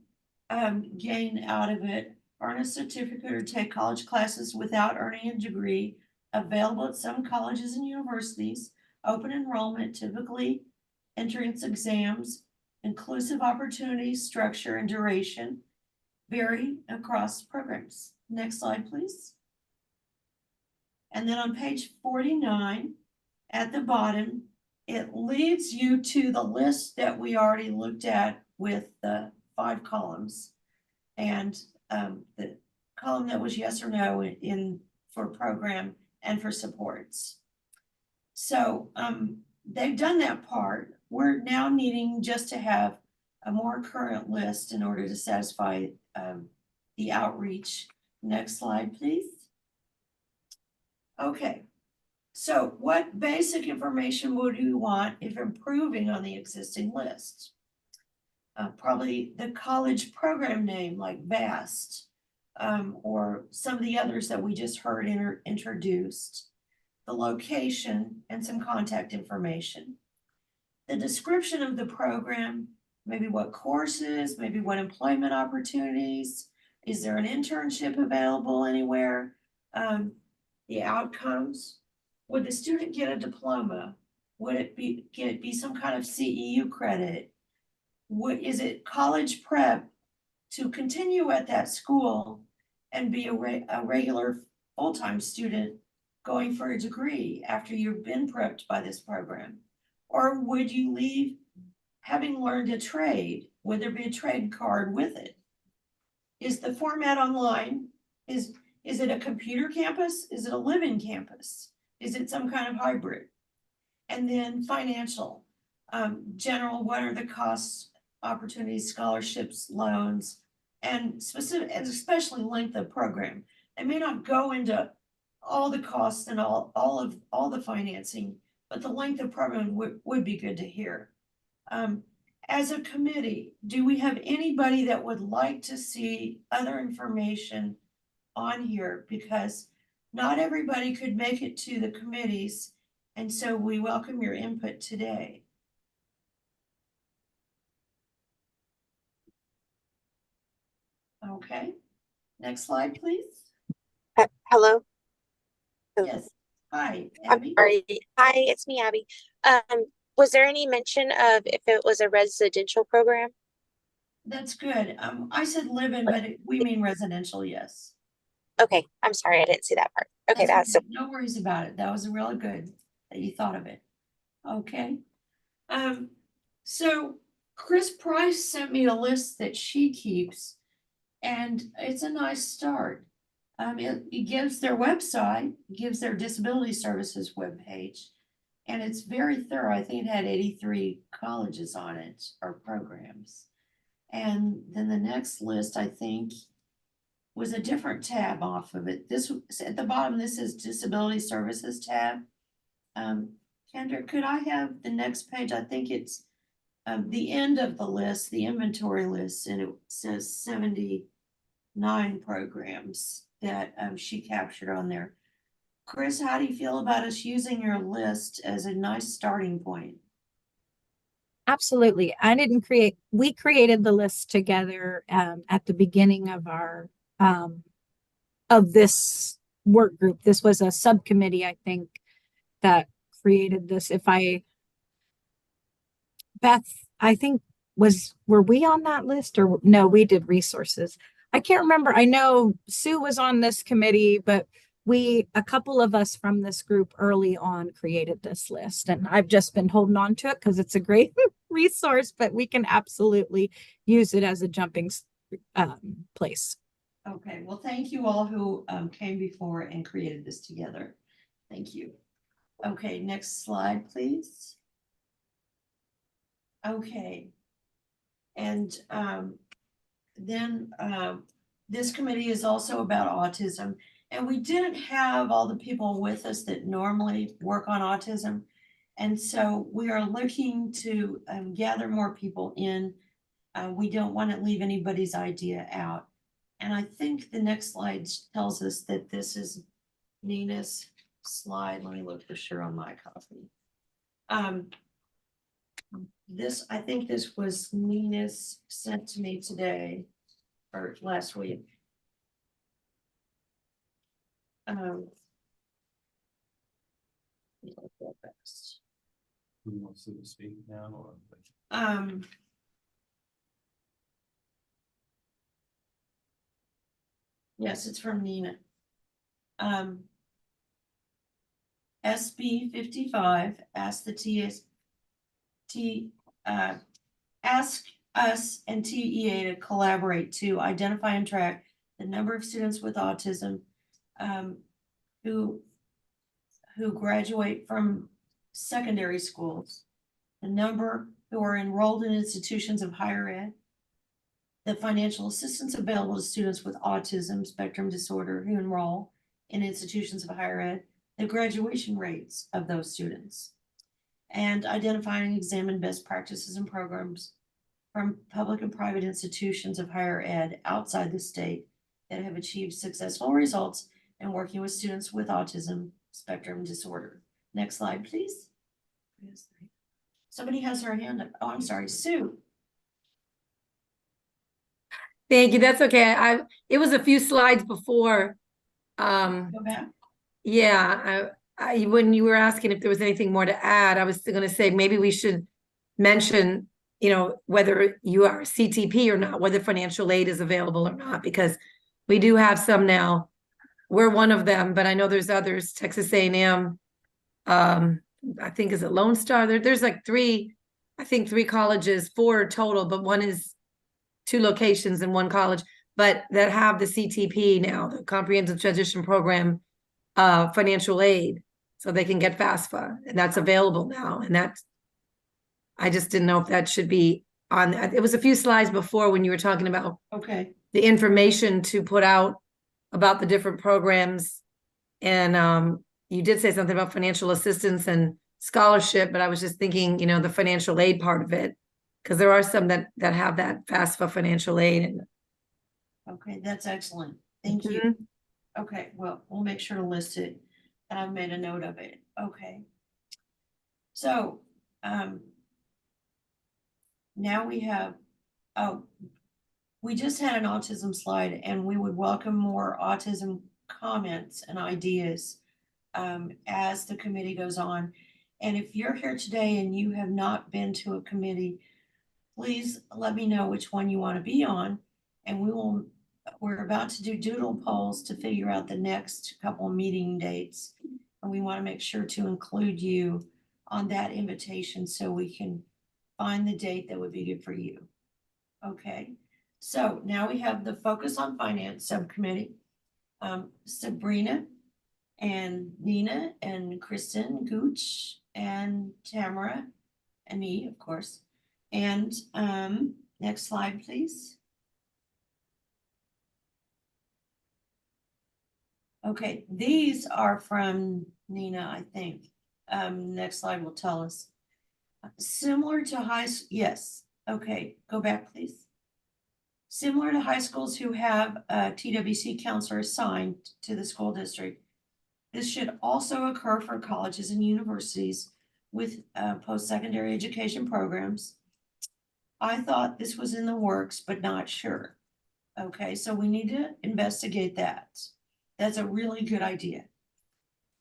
gain out of it, earn a certificate or take college classes without earning a degree, available at some colleges and universities, open enrollment, typically entrance exams, inclusive opportunities, structure, and duration vary across programs. Next slide, please. And then on page 49, at the bottom, it leads you to the list that we already looked at with the 5 columns. And the column that was yes or no for program and for supports. So they've done that part. We're now needing just to have a more current list in order to satisfy the outreach. Next slide, please. Okay, so what basic information would you want if improving on the existing list? Probably the college program name like VAST, or some of the others that we just heard introduced, the location, and some contact information. The description of the program, maybe what courses, maybe what employment opportunities, is there an internship available anywhere? The outcomes, would the student get a diploma? Would it be some kind of CEU credit? Is it college prep to continue at that school and be a regular full-time student going for a degree after you've been prepped by this program? Or would you leave having learned a trade? Would there be a trade card with it? Is the format online? Is it a computer campus? Is it a living campus? Is it some kind of hybrid? And then financial, general, what are the costs, opportunities, scholarships, loans, and specific, and especially length of program. They may not go into all the costs and all the financing, but the length of program would be good to hear. As a committee, do we have anybody that would like to see other information on here? Because not everybody could make it to the committees, and so we welcome your input today. Okay, next slide, please. Hello. Yes. Hi, Abby. I'm sorry. Hi, it's me, Abby. Was there any mention of if it was a residential program? That's good. I said live-in, but we mean residential, yes. Okay, I'm sorry, I didn't see that part. Okay, that's okay. No worries about it. That was really good that you thought of it. Okay. So Chris Price sent me a list that she keeps, and it's a nice start. It gives their website, gives their disability services webpage, and it's very thorough. I think it had 83 colleges on it or programs. And then the next list, I think, was a different tab off of it. This at the bottom, this is disability services tab. Kendra, could I have the next page? I think it's the end of the list, the inventory list, and it says 79 programs that she captured on there. Chris, how do you feel about us using your list as a nice starting point? Absolutely. We created the list together at the beginning of our of this work group. This was a subcommittee, I think, that created this. Beth, I think were we on that list, or no, we did resources. I can't remember. I know Sue was on this committee, but a couple of us from this group early on created this list, and I've just been holding on to it because it's a great resource, but we can absolutely use it as a jumping place. Okay, well, thank you all who came before and created this together. Thank you. Okay, next slide, please. Okay. And then this committee is also about autism. And we didn't have all the people with us that normally work on autism. And so we are looking to gather more people in. We don't want to leave anybody's idea out. And I think the next slide tells us that this is Nina's slide. Let me look for sure on my copy. I think this was Nina's sent to me today or last week. Who wants to speak now or? Yes, it's from Nina. SB 55 asked the ask us and TEA to collaborate to identify and track the number of students with autism who graduate from secondary schools, the number who are enrolled in institutions of higher ed, the financial assistance available to students with autism spectrum disorder who enroll in institutions of higher ed, the graduation rates of those students, and identifying and examine best practices and programs from public and private institutions of higher ed outside the state that have achieved successful results in working with students with autism spectrum disorder. Next slide, please. Somebody has their hand up. Oh, I'm sorry, Sue. Thank you. That's okay. It was a few slides before. Go back. Yeah, when you were asking if there was anything more to add, I was going to say maybe we should mention, whether you are CTP or not, whether financial aid is available or not, because we do have some now. We're one of them, but I know there's others. Texas A&M, I think is it Lone Star. There's like three colleges, 4 total, but one is 2 locations in one college, but that have the CTP now, the Comprehensive Transition Program financial aid, so they can get FAFSA, and that's available now. And I just didn't know if that should be on. It was a few slides before when you were talking about the information to put out about the different programs, and you did say something about financial assistance and scholarship, but I was just thinking, the financial aid part of it, because there are some that have that FAFSA financial aid. And okay, that's excellent. Thank you. Okay, well, we'll make sure to list it. And I've made a note of it. Okay. So now we have, we just had an autism slide, and we would welcome more autism comments and ideas as the committee goes on. And if you're here today and you have not been to a committee, please let me know which one you want to be on, and we're about to do doodle polls to figure out the next couple meeting dates. And we want to make sure to include you on that invitation so we can find the date that would be good for you. Okay, so now we have the Focus on Finance Subcommittee. Sabrina and Nina and Kristen Gooch and Tamara and me, of course. And next slide, please. Okay, these are from Nina, I think. Next slide will tell us. Similar to yes. Okay, go back, please. Similar to high schools who have a TWC counselor assigned to the school district, this should also occur for colleges and universities with post-secondary education programs. I thought this was in the works, but not sure. Okay, so we need to investigate that. That's a really good idea.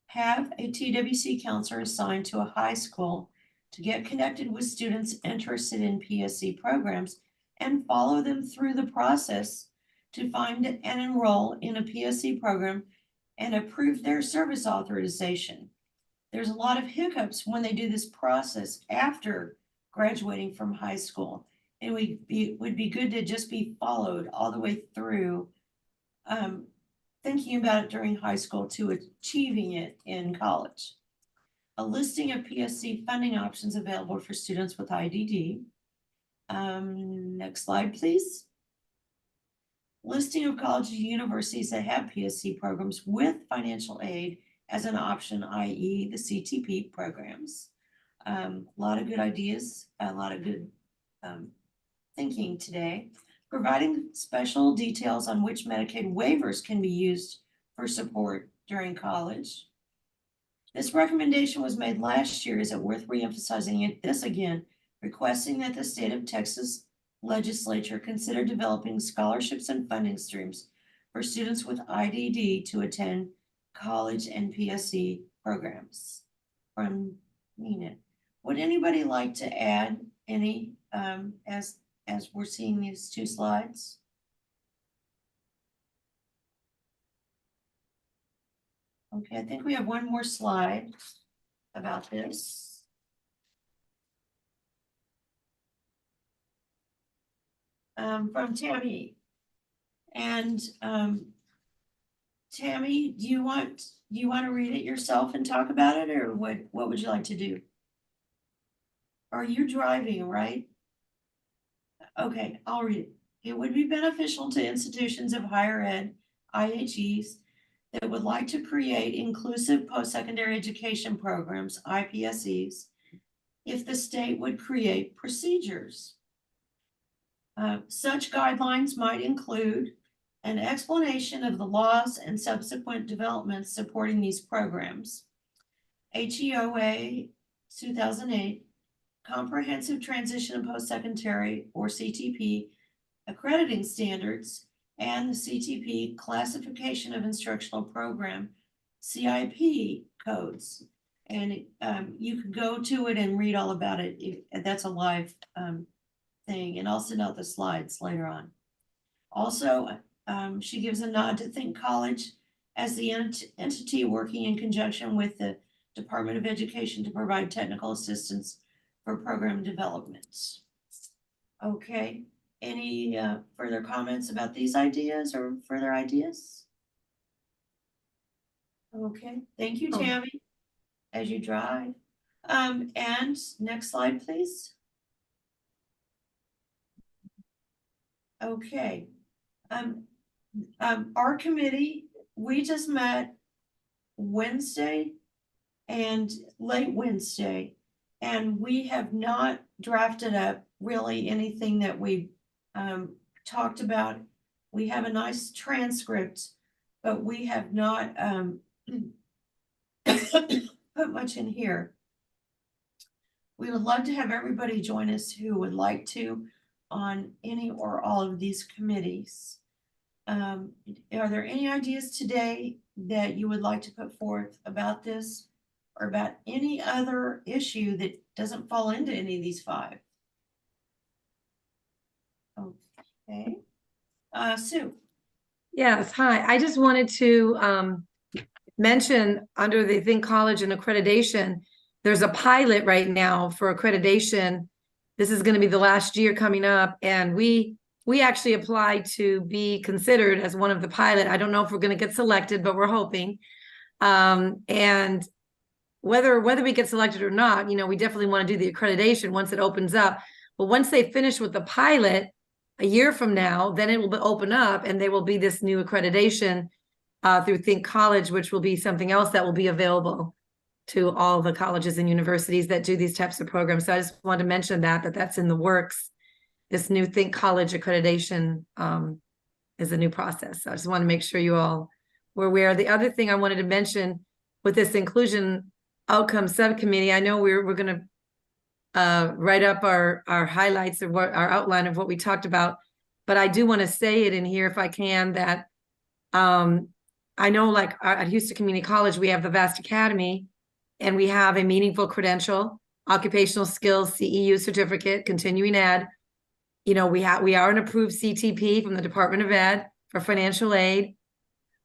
Have a TWC counselor assigned to a high school to get connected with students interested in PSC programs and follow them through the process to find and enroll in a PSC program and approve their service authorization. There's a lot of hiccups when they do this process after graduating from high school. And would be good to just be followed all the way through, thinking about it during high school to achieving it in college. A listing of PSC funding options available for students with IDD. Next slide, please. Listing of colleges and universities that have PSC programs with financial aid as an option, i.e. the CTP programs. A lot of good ideas, a lot of good thinking today. Providing special details on which Medicaid waivers can be used for support during college. This recommendation was made last year. Is it worth reemphasizing this again? Requesting that the state of Texas legislature consider developing scholarships and funding streams for students with IDD to attend college and PSC programs. From Nina. Would anybody like to add any as we're seeing these two slides? Okay, I think we have one more slide about this. From Tammy. And Tammy, do you want to read it yourself and talk about it, or what would you like to do? Are you driving, right? Okay, I'll read it. It would be beneficial to institutions of higher ed, IHEs, that would like to create inclusive post-secondary education programs, IPSEs, if the state would create procedures. Such guidelines might include an explanation of the laws and subsequent developments supporting these programs. HEOA 2008, Comprehensive Transition and Post-Secondary, or CTP, accrediting standards, and the CTP Classification of Instructional Program, CIP codes. And you can go to it and read all about it. That's a live thing, and I'll send out the slides later on. Also, she gives a nod to Think College as the entity working in conjunction with the Department of Education to provide technical assistance for program development. Okay, any further comments about these ideas or further ideas? Okay, thank you, Tammy, as you drive. And next slide, please. Okay. Our committee, we just met Wednesday and late Wednesday, and we have not drafted up really anything that we talked about. We have a nice transcript, but we have not put much in here. We would love to have everybody join us who would like to on any or all of these committees. Are there any ideas today that you would like to put forth about this or about any other issue that doesn't fall into any of these five? Okay. Sue. Yes, hi. I just wanted to mention under the Think College and accreditation, there's a pilot right now for accreditation. This is going to be the last year coming up, and we actually applied to be considered as one of the pilot. I don't know if we're going to get selected, but we're hoping. And whether we get selected or not, you know, we definitely want to do the accreditation once it opens up. But once they finish with the pilot, a year from now, then it will open up, and there will be this new accreditation through Think College, which will be something else that will be available to all the colleges and universities that do these types of programs. So I just wanted to mention that's in the works. This new Think College accreditation is a new process. So I just want to make sure you all were aware. The other thing I wanted to mention with this inclusion outcome subcommittee, I know we're going to write up our highlights of what our outline of what we talked about, but I do want to say it in here if I can, that I know like at Houston Community College, we have the VAST Academy, and we have a meaningful credential, occupational skills, CEU certificate, continuing ed. You know, we are an approved CTP from the Department of Ed for financial aid.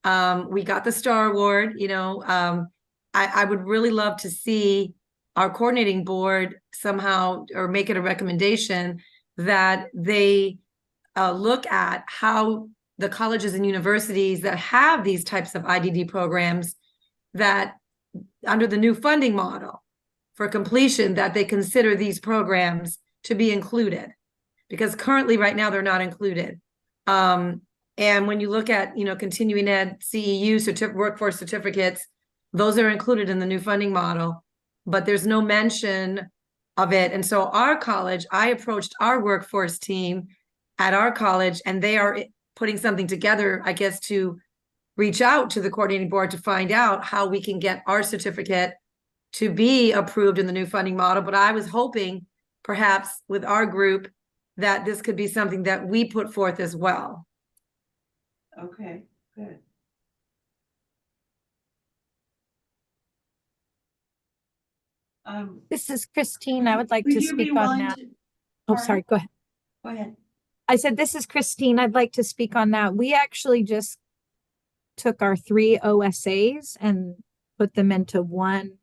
We got the Star Award, you know. I would really love to see our coordinating board somehow, or make it a recommendation that they look at how the colleges and universities that have these types of IDD programs, that under the new funding model for completion, that they consider these programs to be included, because currently right now they're not included. And when you look at, you know, continuing ed, CEU, workforce certificates, those are included in the new funding model, but there's no mention of it. And so our college, I approached our workforce team at our college, and they are putting something together, I guess, to reach out to the coordinating board to find out how we can get our certificate to be approved in the new funding model. But I was hoping perhaps with our group that this could be something that we put forth as well. Okay, good. This is Christine. I would like Would to you be speak on willing that. to- Oh, Pardon? sorry, go ahead. Go ahead. I said, this is Christine. I'd like to speak on that. We actually just took our 3 OSAs and put them into one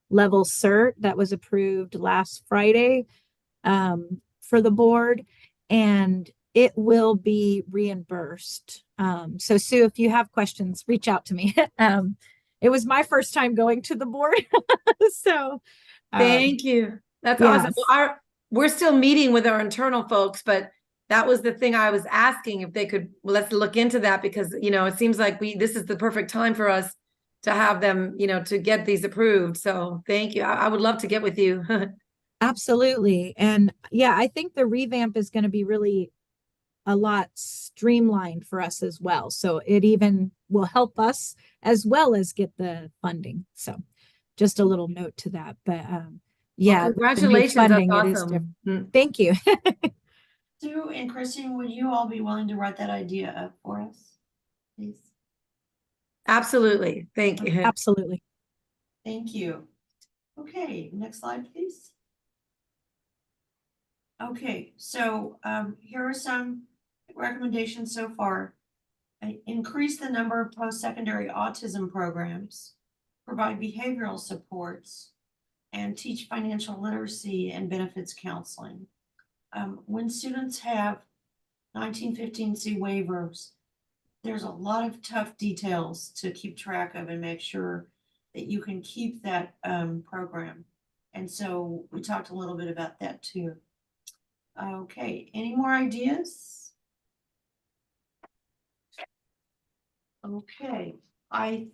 level cert that was approved last Friday for the board, and it will be reimbursed. So Sue, if you have questions, reach out to me. It was my first time going to the board. So Thank you. That's yes. awesome. We're still meeting with our internal folks, but that was the thing I was asking if they could, well, let's look into that, because, you know, it seems like this is the perfect time for us to have them, you know, to get these approved. So thank you. I would love to get with you. Absolutely. And yeah, I think the revamp is going to be really a lot streamlined for us as well. So it even will help us as well as get the funding. So just a little note to that. But yeah, Well, the new congratulations. funding, That's it is awesome. different. Thank you. Sue and Christine, would you all be willing to write that idea up for us, please? Absolutely. Thank you. Absolutely. Thank you. Okay, next slide, please. Okay, so here are some recommendations so far. Increase the number of post-secondary autism programs, provide behavioral supports, and teach financial literacy and benefits counseling. When students have 1915C waivers, there's a lot of tough details to keep track of and make sure that you can keep that program. And so we talked a little bit about that too. Okay, any more ideas? Okay, I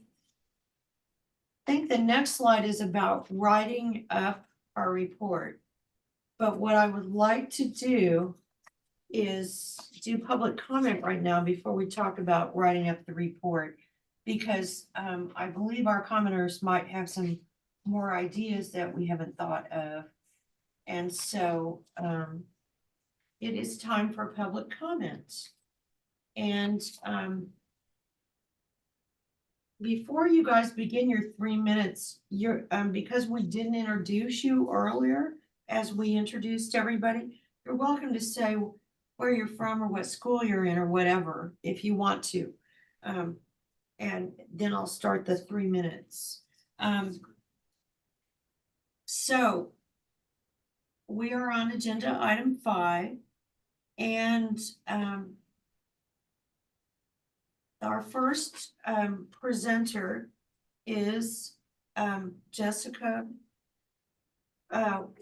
think the next slide is about writing up our report. But what I would like to do is do public comment right now before we talk about writing up the report. Because I believe our commenters might have some more ideas that we haven't thought of. And so it is time for public comment. And before you guys begin your 3 minutes, you're because we didn't introduce you earlier as we introduced everybody, you're welcome to say where you're from or what school you're in or whatever, if you want to. And then I'll start the 3 minutes. So we are on agenda item 5, and our first presenter is Jessica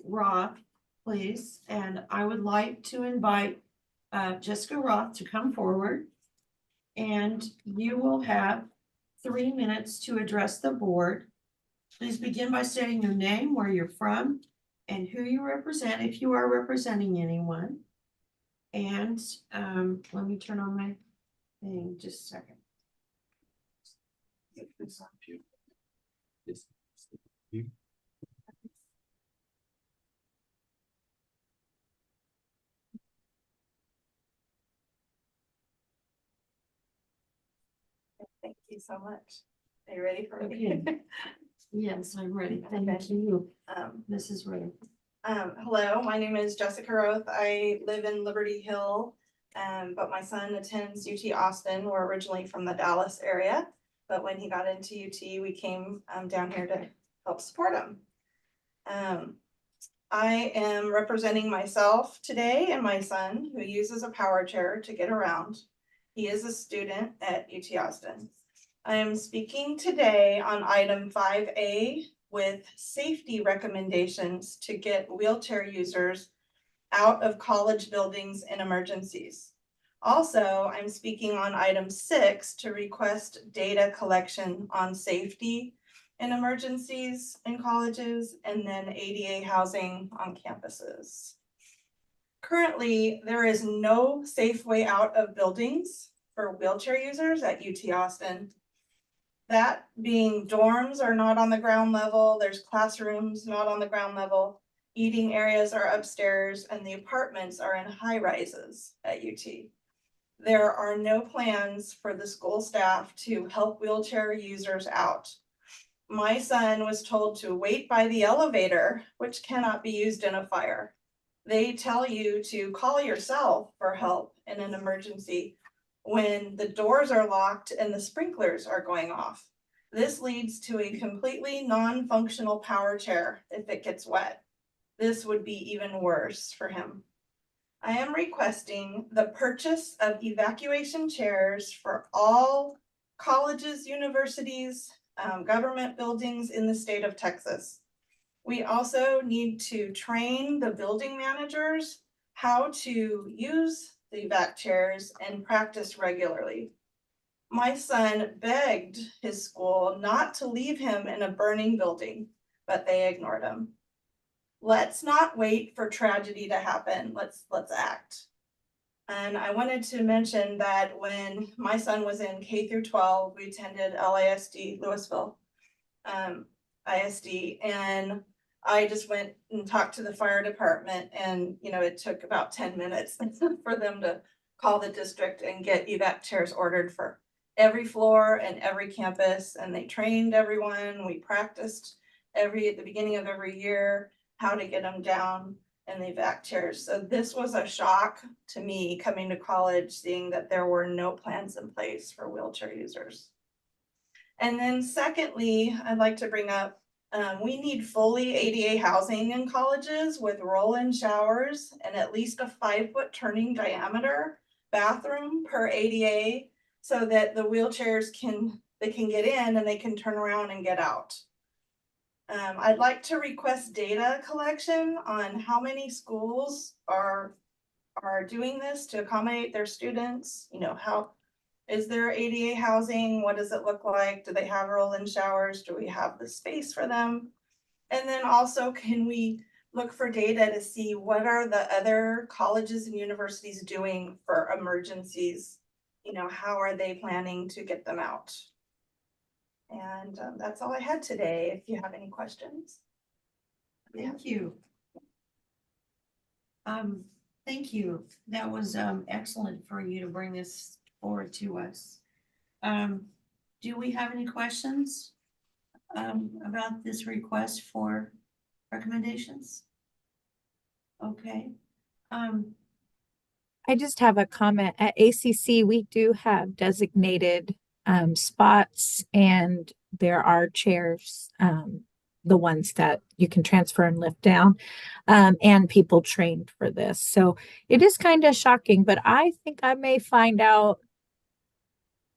Roth, please. And I would like to invite Jessica Roth to come forward, and you will have 3 minutes to address the board. Please begin by stating your name, where you're from, and who you represent, if you are representing anyone. And let me turn on my thing just a second. Thank you so much. Are you ready for me? Okay. Yes, I'm ready. Thank you, Mrs. Ray. Hello, my name is Jessica Roth. I live in Liberty Hill. But my son attends UT Austin. We're originally from the Dallas area, but when he got into UT, we came down here to help support him. I am representing myself today and my son, who uses a power chair to get around. He is a student at UT Austin. I am speaking today on item 5A with safety recommendations to get wheelchair users out of college buildings in emergencies. Also, I'm speaking on item 6 to request data collection on safety in emergencies in colleges, and then ADA housing on campuses. Currently, there is no safe way out of buildings for wheelchair users at UT Austin. That being dorms are not on the ground level, there's classrooms not on the ground level, eating areas are upstairs, and the apartments are in high rises at UT. There are no plans for the school staff to help wheelchair users out. My son was told to wait by the elevator, which cannot be used in a fire. They tell you to call yourself for help in an emergency when the doors are locked and the sprinklers are going off. This leads to a completely non-functional power chair if it gets wet. This would be even worse for him. I am requesting the purchase of evacuation chairs for all colleges, universities, government buildings in the state of Texas. We also need to train the building managers how to use the evac chairs and practice regularly. My son begged his school not to leave him in a burning building, but they ignored him. Let's not wait for tragedy to happen. Let's act. And I wanted to mention that when my son was in K through 12, we attended LISD, Louisville ISD, and I just went and talked to the fire department, and it took about 10 minutes for them to call the district and get evac chairs ordered for every floor and every campus, and they trained everyone. We practiced at the beginning of every year how to get them down in the evac chairs. So this was a shock to me coming to college, seeing that there were no plans in place for wheelchair users. And then secondly, I'd like to bring up, we need fully ADA housing in colleges with roll-in showers and at least a 5-foot turning diameter bathroom per ADA, so that the wheelchairs can get in and they can turn around and get out. I'd like to request data collection on how many schools are doing this to accommodate their students. How is there ADA housing? What does it look like? Do they have roll-in showers? Do we have the space for them? And then also, can we look for data to see what are the other colleges and universities doing for emergencies? How are they planning to get them out? And that's all I had today. If you have any questions. Thank you. Thank you. That was excellent for you to bring this forward to us. Do we have any questions about this request for recommendations? Okay. I just have a comment. At ACC, we do have designated spots, and there are chairs, the ones that you can transfer and lift down, and people trained for this. So it is kind of shocking, but I think I may find out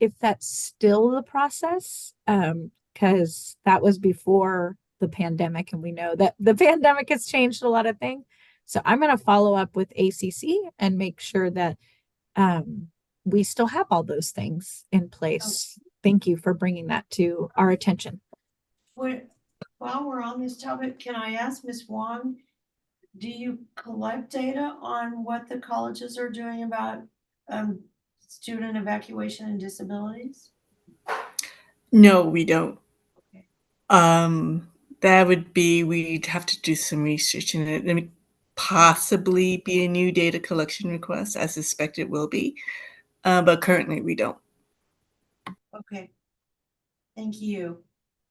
if that's still the process, because that was before the pandemic, and we know that the pandemic has changed a lot of things. So I'm going to follow up with ACC and make sure that we still have all those things in place. Thank you for bringing that to our attention. While we're on this topic, can I ask Ms. Wong, do you collect data on what the colleges are doing about student evacuation and disabilities? No, we don't. That would be, we'd have to do some research in it. It would possibly be a new data collection request. I suspect it will be, but currently we don't. Okay. Thank you.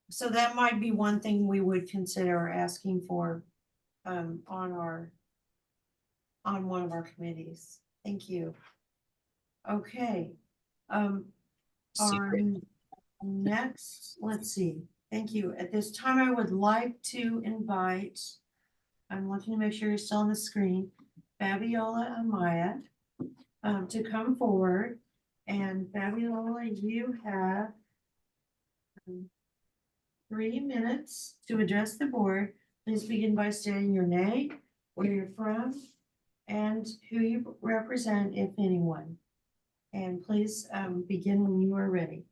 So that might be one thing we would consider asking for on one of our committees. Thank you. Okay. Our next, let's see, thank you. At this time, I would like to invite, I'm looking to make sure you're still on the screen, Fabiola Amaya, to come forward. And Fabiola, you have 3 minutes to address the board. Please begin by stating your name, where you're from, and who you represent, if anyone. And please begin when you are ready.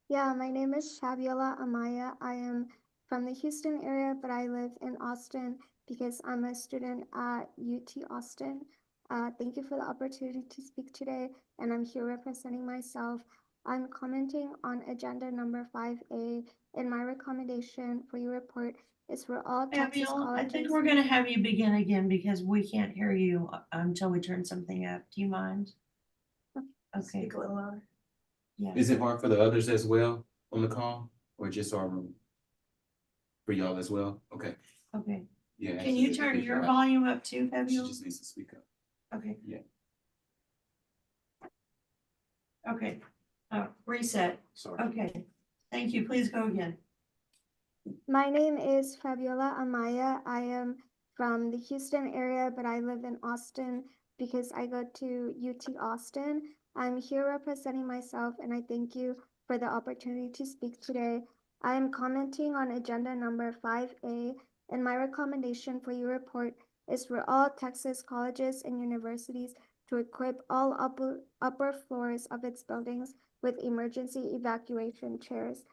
Yeah, my name is Fabiola Amaya. I am from the Houston area, but I live in Austin because I'm a student at UT Austin. Thank you for the opportunity to speak today, and I'm here representing myself. I'm commenting on agenda number 5A, and my recommendation for your report is for all Texas Fabiola, I colleges. think we're gonna have you begin again because we can't hear you until we turn something up. Do you mind? Okay. Speak a little louder. Yeah. Is it hard for the others as well on the call, or just our room? For y'all as well? Okay. Okay. Yeah. Can you actually, turn if your I- volume up too, She Fabiola? just needs to speak up. Okay. Yeah. Okay. Reset. Sorry. Okay. Thank you. Please go again. My name is Fabiola Amaya. I am from the Houston area, but I live in Austin because I go to UT Austin. I'm here representing myself, and I thank you for the opportunity to speak today. I am commenting on agenda number 5A, and my recommendation for your report is for all Texas colleges and universities to equip all upper floors of its buildings with emergency evacuation chairs.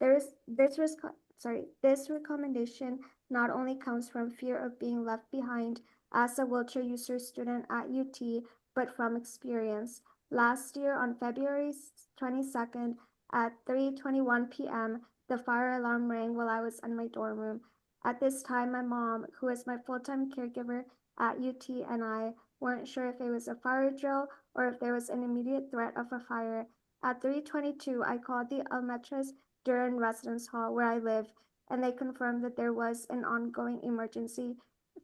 This recommendation not only comes from fear of being left behind as a wheelchair user student at UT, but from experience. Last year on February 22nd at 3:21 p.m., the fire alarm rang while I was in my dorm room. At this time, my mom, who is my full-time caregiver at UT, and I weren't sure if it was a fire drill or if there was an immediate threat of a fire. At 3:22, I called the Almetras Durham Residence Hall where I live, and they confirmed that there was an ongoing emergency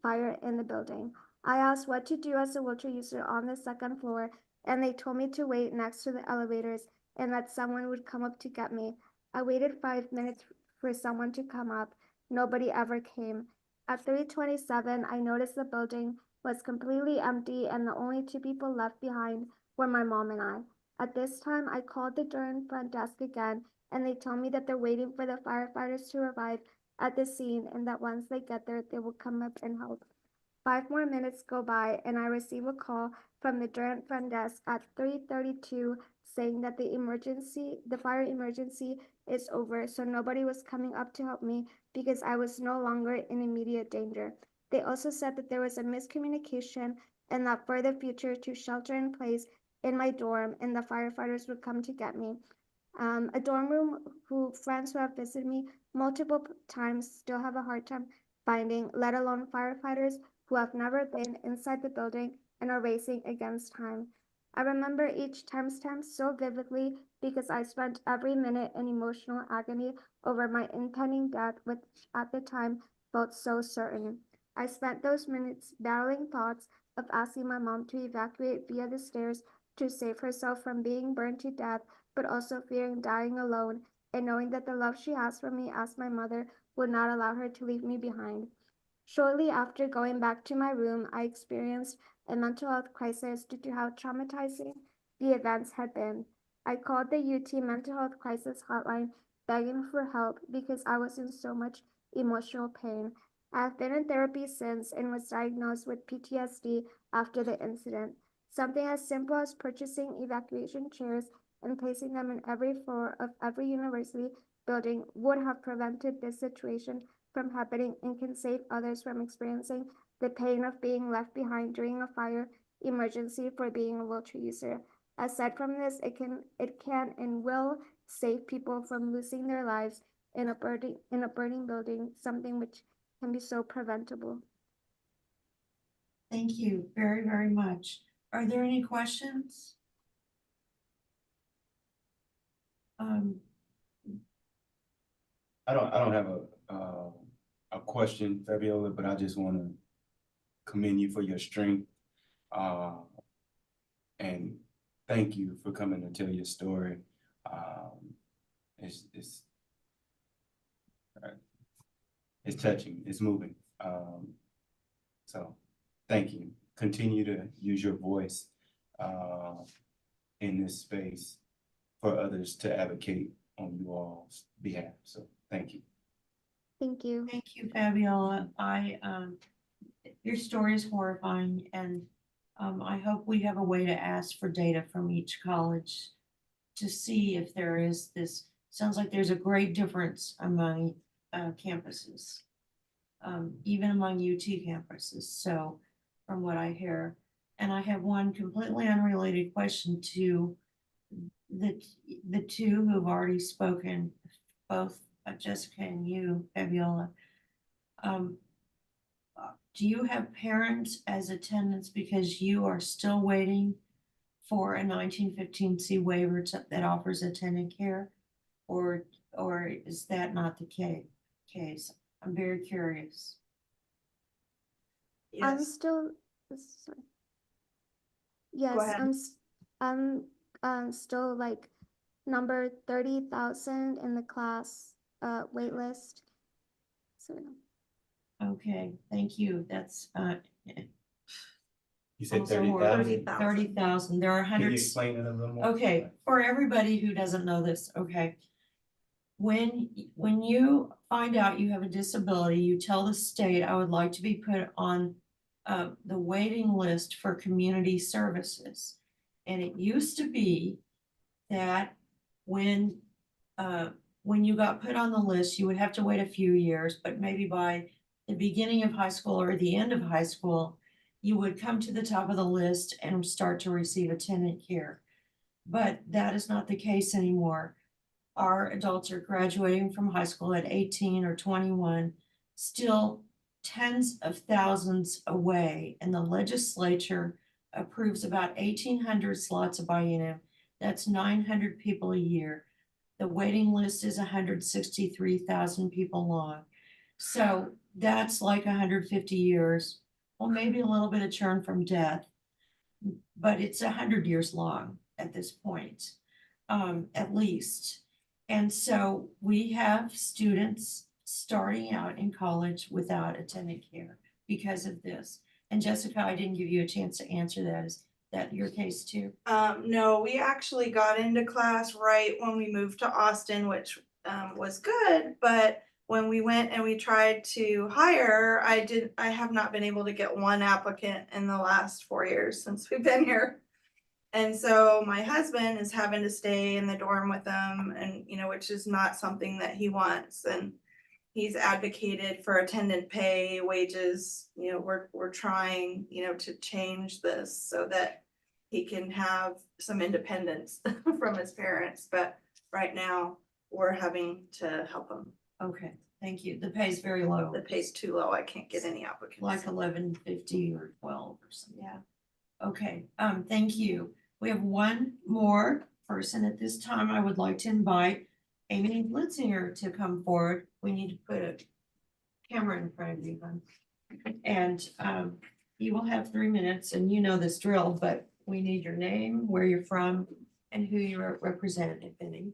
fire in the building. I asked what to do as a wheelchair user on the second floor, and they told me to wait next to the elevators and that someone would come up to get me. I waited 5 minutes for someone to come up. Nobody ever came. At 3:27, I noticed the building was completely empty and the only 2 people left behind were my mom and I. At this time, I called the Durham front desk again, and they tell me that they're waiting for the firefighters to arrive at the scene and that once they get there, they will come up and help. 5 more minutes go by and I receive a call from the Durham front desk at 3:32 saying that the fire emergency is over, so nobody was coming up to help me because I was no longer in immediate danger. They also said that there was a miscommunication and that for the future to shelter in place in my dorm and the firefighters would come to get me. A dorm room who friends who have visited me multiple times still have a hard time finding, let alone firefighters who have never been inside the building and are racing against time. I remember each timestamp so vividly because I spent every minute in emotional agony over my impending death, which at the time felt so certain. I spent those minutes battling thoughts of asking my mom to evacuate via the stairs to save herself from being burned to death, but also fearing dying alone and knowing that the love she has for me as my mother would not allow her to leave me behind. Shortly after going back to my room, I experienced a mental health crisis due to how traumatizing the events had been. I called the UT mental health crisis hotline begging for help because I was in so much emotional pain. I have been in therapy since and was diagnosed with PTSD after the incident. Something as simple as purchasing evacuation chairs and placing them in every floor of every university building would have prevented this situation from happening and can save others from experiencing the pain of being left behind during a fire emergency for being a wheelchair user. Aside from this, it can and will save people from losing their lives in a burning building, something which can be so preventable. Thank you very, very much. Are there any questions? I don't have a question, Fabiola, but I just want to commend you for your strength. and thank you for coming to tell your story. It's touching, it's moving. So thank you. Continue to use your voice in this space for others to advocate on you all's behalf. So thank you. Thank you. Thank you, Fabiola. Your story is horrifying, and I hope we have a way to ask for data from each college to see if there is this. Sounds like there's a great difference among campuses, even among UT campuses. So from what I hear, and I have one completely unrelated question to the two who've already spoken, both Jessica and you, Fabiola. Do you have parents as attendants because you are still waiting for a 1915C waiver that offers attendant care? Or is that not the case? I'm very curious. I'm still, sorry. Yes, ahead. I'm still like number 30,000 in the class wait list. So Okay, thank you. That's You said also 30,000? 30,000. There are Can you hundreds. explain it a little more? Okay, for everybody who doesn't know this, okay. When you find out you have a disability, you tell the state, I would like to be put on the waiting list for community services. And it used to be that when you got put on the list, you would have to wait a few years, but maybe by the beginning of high school or the end of high school, you would come to the top of the list and start to receive attendant care. But that is not the case anymore. Our adults are graduating from high school at 18 or 21, still tens of thousands away, and the legislature approves about 1,800 slots of biennium. That's 900 people a year. The waiting list is 163,000 people long. So that's like 150 years, well, maybe a little bit of churn from death, but it's 100 years long at this point, at least. And so we have students starting out in college without attendant care because of this. And Jessica, I didn't give you a chance to answer that. Is that your case too? No, we actually got into class right when we moved to Austin, which was good, but when we went and we tried to hire, I have not been able to get one applicant in the last 4 years since we've been here. And so my husband is having to stay in the dorm with them, and which is not something that he wants. And he's advocated for attendant pay, wages. We're trying, to change this so that he can have some independence from his parents. But right now we're having to help him. Okay, thank you. The pay is very low. The pay's too low. I can't get any applicants. Like 11.50 or 12 or something. Yeah. Okay, thank you. We have one more person at this time. I would like to invite Amy Blitzinger to come forward. We need to put a camera in front of you, hon. And you will have 3 minutes, and you know this drill, but we need your name, where you're from, and who you represent, if any.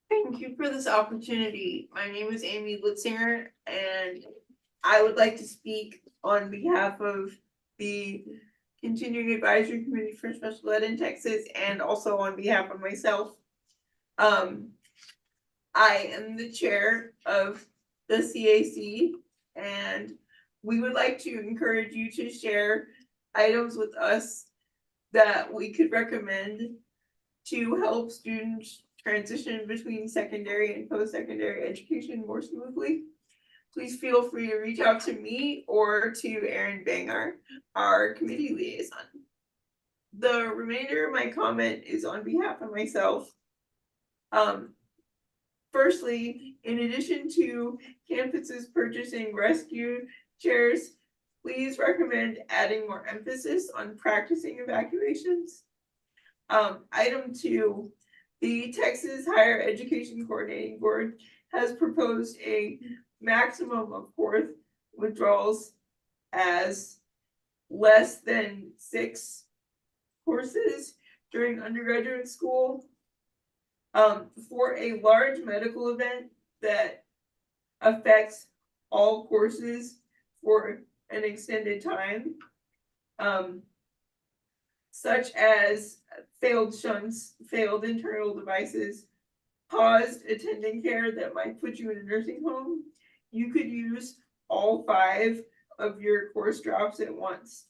Thank you for this opportunity. My name is Amy Blitzinger, and I would like to speak on behalf of the Continuing Advisory Committee for Special Ed in Texas, and also on behalf of myself. I am the chair of the CAC, and we would like to encourage you to share items with us that we could recommend to help students transition between secondary and post-secondary education more smoothly. Please feel free to reach out to me or to Erin Banger, our committee liaison. The remainder of my comment is on behalf of myself. Firstly, in addition to campuses purchasing rescue chairs, please recommend adding more emphasis on practicing evacuations. Item 2, the Texas Higher Education Coordinating Board has proposed a maximum of 4th withdrawals as less than 6 courses during undergraduate school. For a large medical event that affects all courses for an extended time, such as failed shunts, failed internal devices, paused attending care that might put you in a nursing home, you could use all 5 of your course drops at once.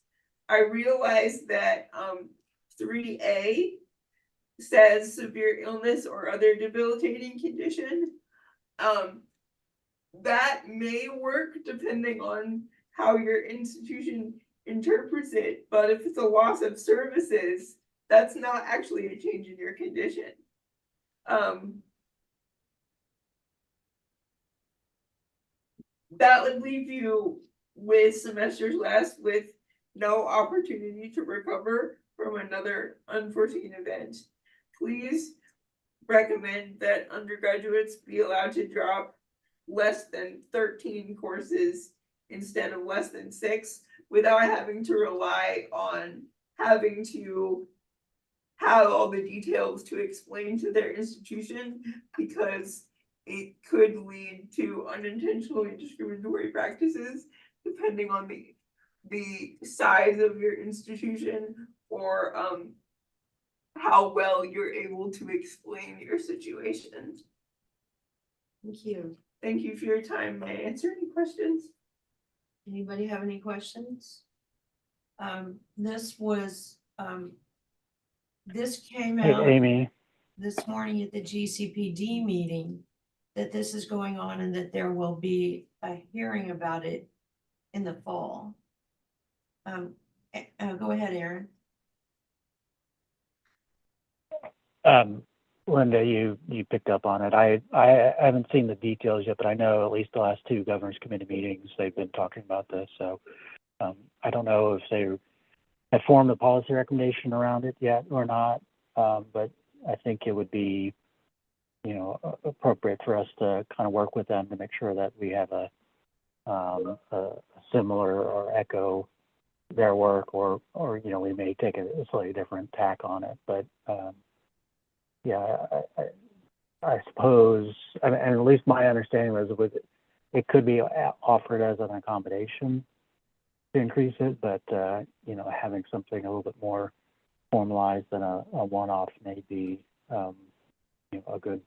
I realize that 3A says severe illness or other debilitating condition. That may work depending on how your institution interprets it, but if it's a loss of services, that's not actually a change in your condition. That would leave you with semesters left with no opportunity to recover from another unforeseen event. Please recommend that undergraduates be allowed to drop less than 13 courses instead of less than 6 without having to rely on having to have all the details to explain to their institution, because it could lead to unintentionally discriminatory practices depending on the size of your institution or how well you're able to explain your situation. Thank you. Thank you for your time. May I answer any questions? Anybody have any questions? This was, this came Hey, out Amy, this morning at the GCPD meeting, that this is going on and that there will be a hearing about it in the fall. Go ahead, Aaron. Linda, you picked up on it. I haven't seen the details yet, but I know at least the last 2 governors committee meetings, they've been talking about this. So I don't know if they have formed a policy recommendation around it yet or not, but I think it would be, you know, appropriate for us to kind of work with them to make sure that we have a similar or echo their work, or you know, we may take a slightly different tack on it. But yeah, I suppose, and at least my understanding was it could be offered as an accommodation to increase it, but you know, having something a little bit more formalized than a one-off may be you know, a good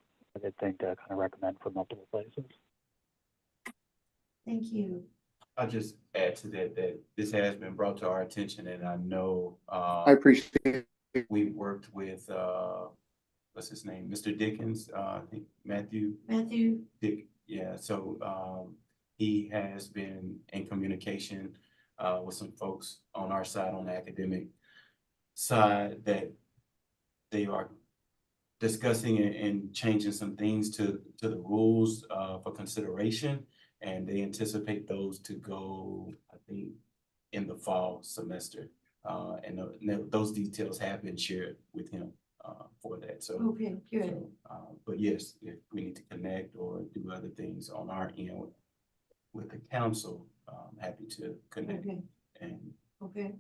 thing to kind of recommend for multiple places. Thank you. I'll just add to that this has been brought to our attention, and I know I appreciate it. we worked with what's his name, Mr. Dickens, I think Matthew Dick. Yeah, so he has been in communication with some folks on our side, on the academic side, that they are discussing and changing some things to the rules for consideration, and they anticipate those to go, I think, in the fall semester. And those details have been shared with him for that. So, Okay, good. but yes, if we need to connect or do other things on our end with the council, I'm happy to connect. Okay. And Okay.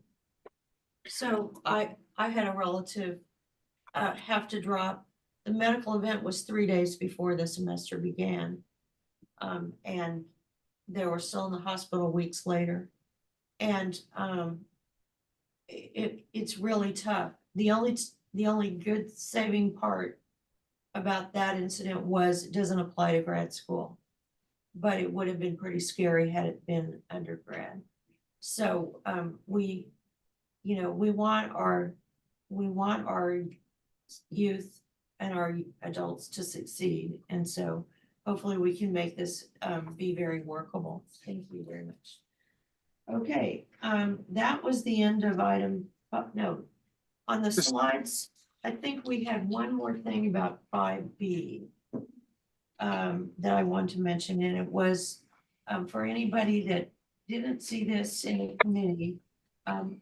So I had a relative have to drop. The medical event was 3 days before the semester began. And they were still in the hospital weeks later. And it's really tough. The only good saving part about that incident was it doesn't apply to grad school, but it would have been pretty scary had it been undergrad. So we want our youth and our adults to succeed, and so hopefully we can make this be very workable. Thank you very much. Okay, that was the end of item. No, on the slides, I think we had one more thing about 5B that I want to mention, and it was for anybody that didn't see this in the committee.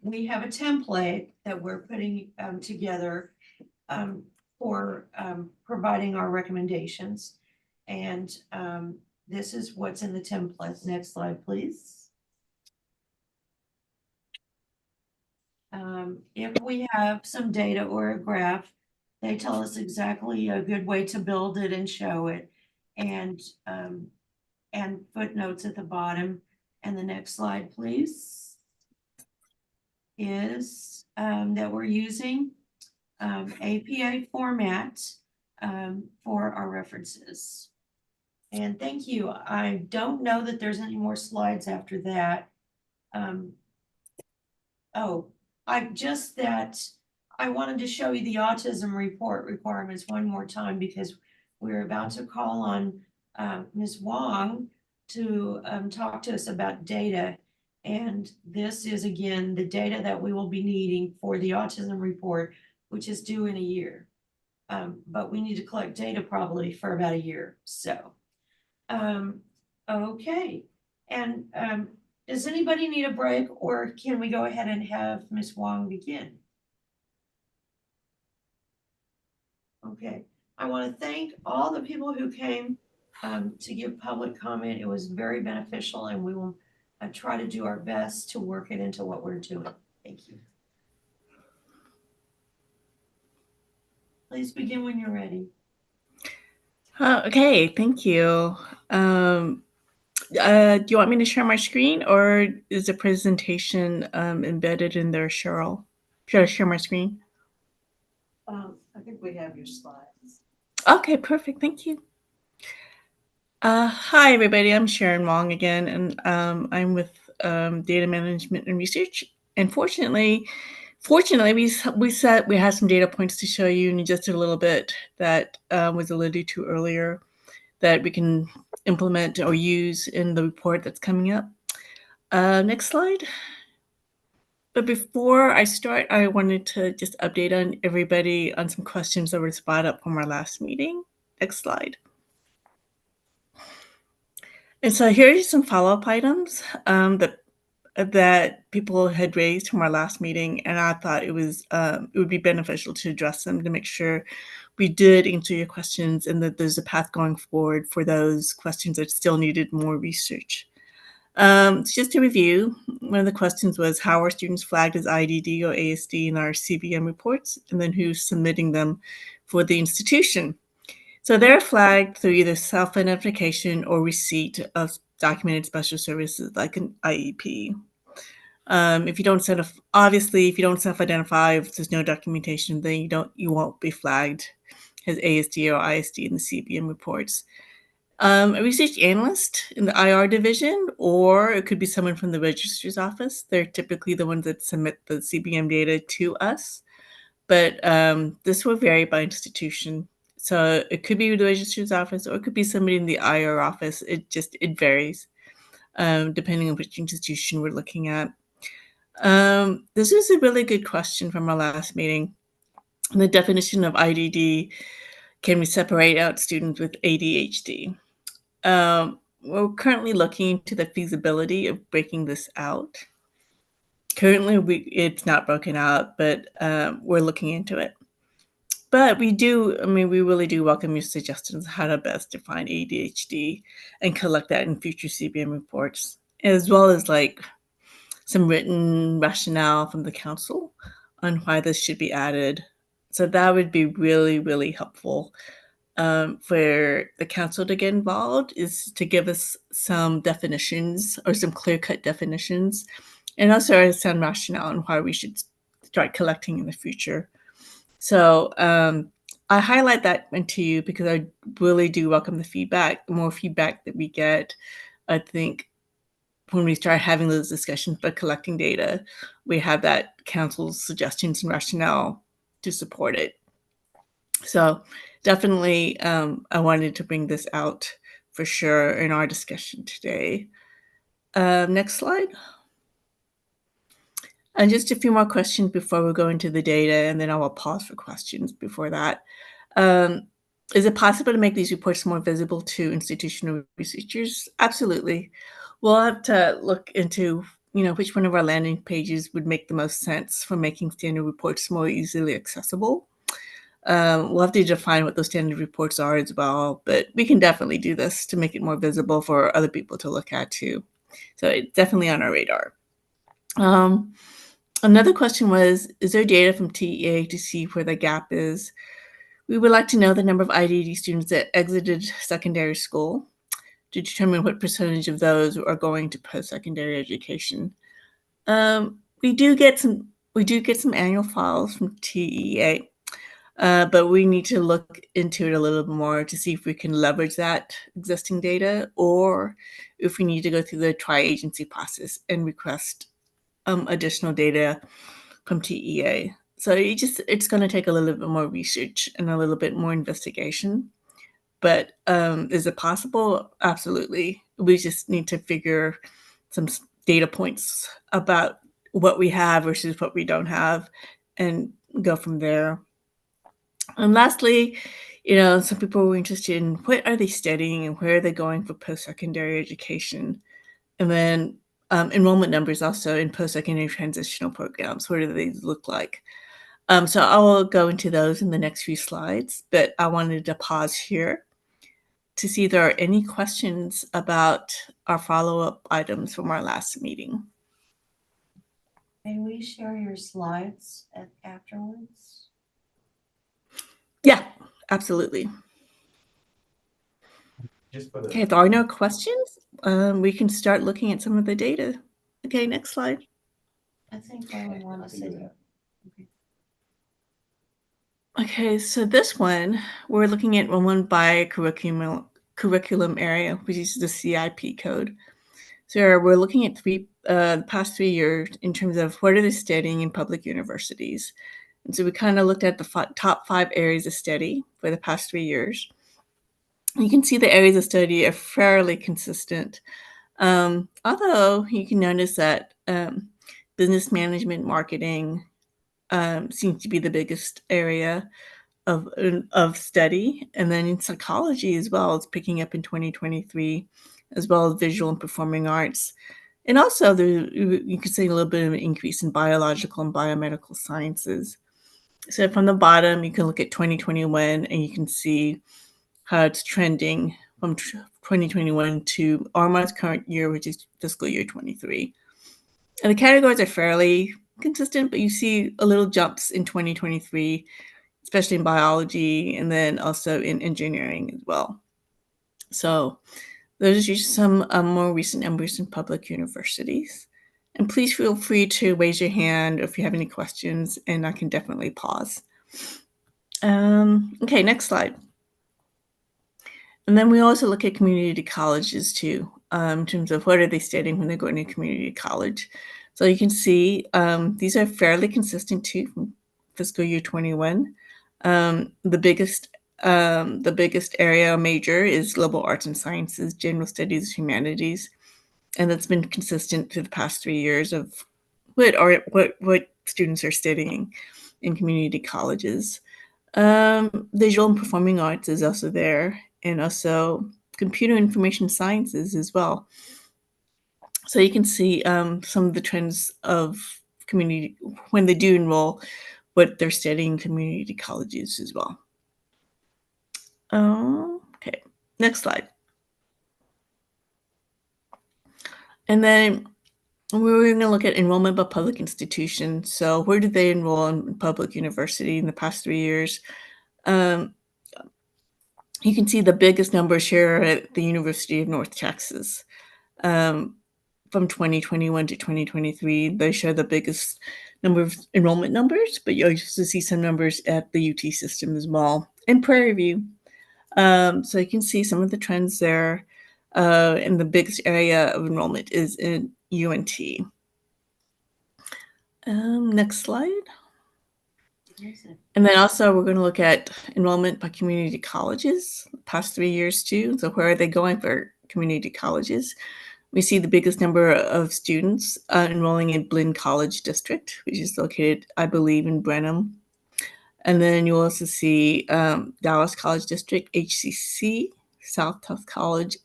We have a template that we're putting together for providing our recommendations. And this is what's in the template. Next slide, please. If we have some data or a graph, they tell us exactly a good way to build it and show it. And footnotes at the bottom. And the next slide, please, is that we're using APA format for our references. And thank you. I don't know that there's any more slides after that. I wanted to show you the autism report requirements one more time because we're about to call on Ms. Wong to talk to us about data. And this is, again, the data that we will be needing for the autism report, which is due in a year. But we need to collect data probably for about a year. So, okay. And does anybody need a break, or can we go ahead and have Ms. Wong begin? Okay. I want to thank all the people who came to give public comment. It was very beneficial, and we will try to do our best to work it into what we're doing. Thank you. Please begin when you're ready. Okay, thank you. Do you want me to share my screen, or is the presentation embedded in there, Cheryl? Should I share my screen? I think we have your slides. Okay, perfect. Thank you. Hi, everybody. I'm Sharon Wong again, and I'm with Data Management and Research. And fortunately, we said we had some data points to show you in just a little bit that was alluded to earlier that we can implement or use in the report that's coming up. Next slide. But before I start, I wanted to just update on everybody on some questions that were spot up from our last meeting. Next slide. And so here are some follow-up items that people had raised from our last meeting, and I thought it would be beneficial to address them to make sure we did answer your questions and that there's a path going forward for those questions that still needed more research. Just to review, one of the questions was how are students flagged as IDD or ASD in our CBM reports, and then who's submitting them for the institution. So they're flagged through either self-identification or receipt of documented special services like an IEP. If you don't self-identify, if there's no documentation, then you won't be flagged as ASD or ISD in the CBM reports. A research analyst in the IR division, or it could be someone from the registrar's office. They're typically the ones that submit the CBM data to us, but this will vary by institution. So it could be the registrar's office, or it could be somebody in the IR office. It varies depending on which institution we're looking at. This is a really good question from our last meeting. The definition of IDD, can we separate out students with ADHD? We're currently looking into the feasibility of breaking this out. Currently, it's not broken out, but we're looking into it. But we really do welcome your suggestions on how to best define ADHD and collect that in future CBM reports, as well as some written rationale from the council on why this should be added. So that would be really, really helpful for the council to get involved, is to give us some definitions or some clear-cut definitions, and also some rationale on why we should start collecting in the future. So I highlight that into you because I really do welcome the feedback. The more feedback that we get, I think when we start having those discussions about collecting data, we have that council's suggestions and rationale to support it. So definitely, I wanted to bring this out for sure in our discussion today. Next slide. And just a few more questions before we go into the data, and then I will pause for questions before that. Is it possible to make these reports more visible to institutional researchers? Absolutely. We'll have to look into which one of our landing pages would make the most sense for making standard reports more easily accessible. We'll have to define what those standard reports are as well, but we can definitely do this to make it more visible for other people to look at too. So it's definitely on our radar. Another question was, is there data from TEA to see where the gap is? We would like to know the number of IDD students that exited secondary school to determine what percentage of those are going to post-secondary education. We do get some annual files from TEA, but we need to look into it a little bit more to see if we can leverage that existing data, or if we need to go through the tri-agency process and request additional data from TEA. So it's going to take a little bit more research and a little bit more investigation. But is it possible? Absolutely. We just need to figure some data points about what we have versus what we don't have and go from there. And lastly, some people were interested in what are they studying and where are they going for post-secondary education? And then enrollment numbers also in post-secondary transitional programs. What do they look like? So I will go into those in the next few slides, but I wanted to pause here to see if there are any questions about our follow-up items from our last meeting. May we share your slides afterwards? Yeah, absolutely. Okay, if there are no questions, we can start looking at some of the data. Okay, next slide. I think I would want to sit here. Okay, so this one, we're looking at one by curriculum area, which is the CIP code. So we're looking at the past 3 years in terms of what are they studying in public universities. And so we kind of looked at the top 5 areas of study for the past 3 years. You can see the areas of study are fairly consistent. Although you can notice that business management, marketing seems to be the biggest area of study. And then in psychology as well, it's picking up in 2023, as well as visual and performing arts. And also you could see a little bit of an increase in biological and biomedical sciences. So from the bottom, you can look at 2021 and you can see how it's trending from 2021 to our most current year, which is fiscal year 23. And the categories are fairly consistent, but you see a little jumps in 2023, especially in biology and then also in engineering as well. So those are just some more recent numbers in public universities. And please feel free to raise your hand if you have any questions, and I can definitely pause. Okay, next slide. And then we also look at community colleges too, in terms of what are they studying when they're going to community college. So you can see these are fairly consistent too from fiscal year 21. The biggest area major is global arts and sciences, general studies, humanities, and that's been consistent for the past 3 years of what students are studying in community colleges. Visual and performing arts is also there, and also computer information sciences as well. So you can see some of the trends of community when they do enroll, what they're studying in community colleges as well. Okay, next slide. And then we're going to look at enrollment by public institutions. So where did they enroll in public university in the past 3 years? You can see the biggest numbers here at the University of North Texas. From 2021 to 2023, they show the biggest number of enrollment numbers, but you also see some numbers at the UT system as well, and Prairie View. So you can see some of the trends there, and the biggest area of enrollment is in UNT. Next slide. And then also we're going to look at enrollment by community colleges, past 3 years too. So where are they going for community colleges? We see the biggest number of students enrolling in Blinn College District, which is located, I believe, in Brenham. And then you also see Dallas College District, HCC, South Tufts College,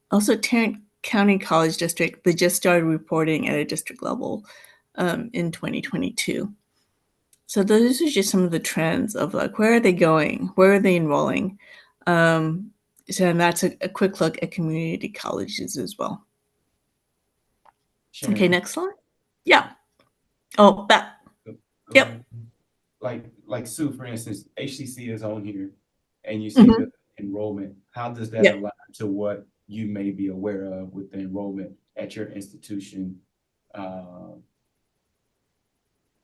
also Tarrant County College District. They just started reporting at a district level in 2022. So those are just some of the trends of like, where are they going? Where are they enrolling? So and that's a quick look at community colleges as well. Sharon. Okay, next slide. Yeah. Oh, that. Yep. Like Sue, for instance, HCC is on here and you see the enrollment. How does that Yep. align to what you may be aware of with the enrollment at your institution?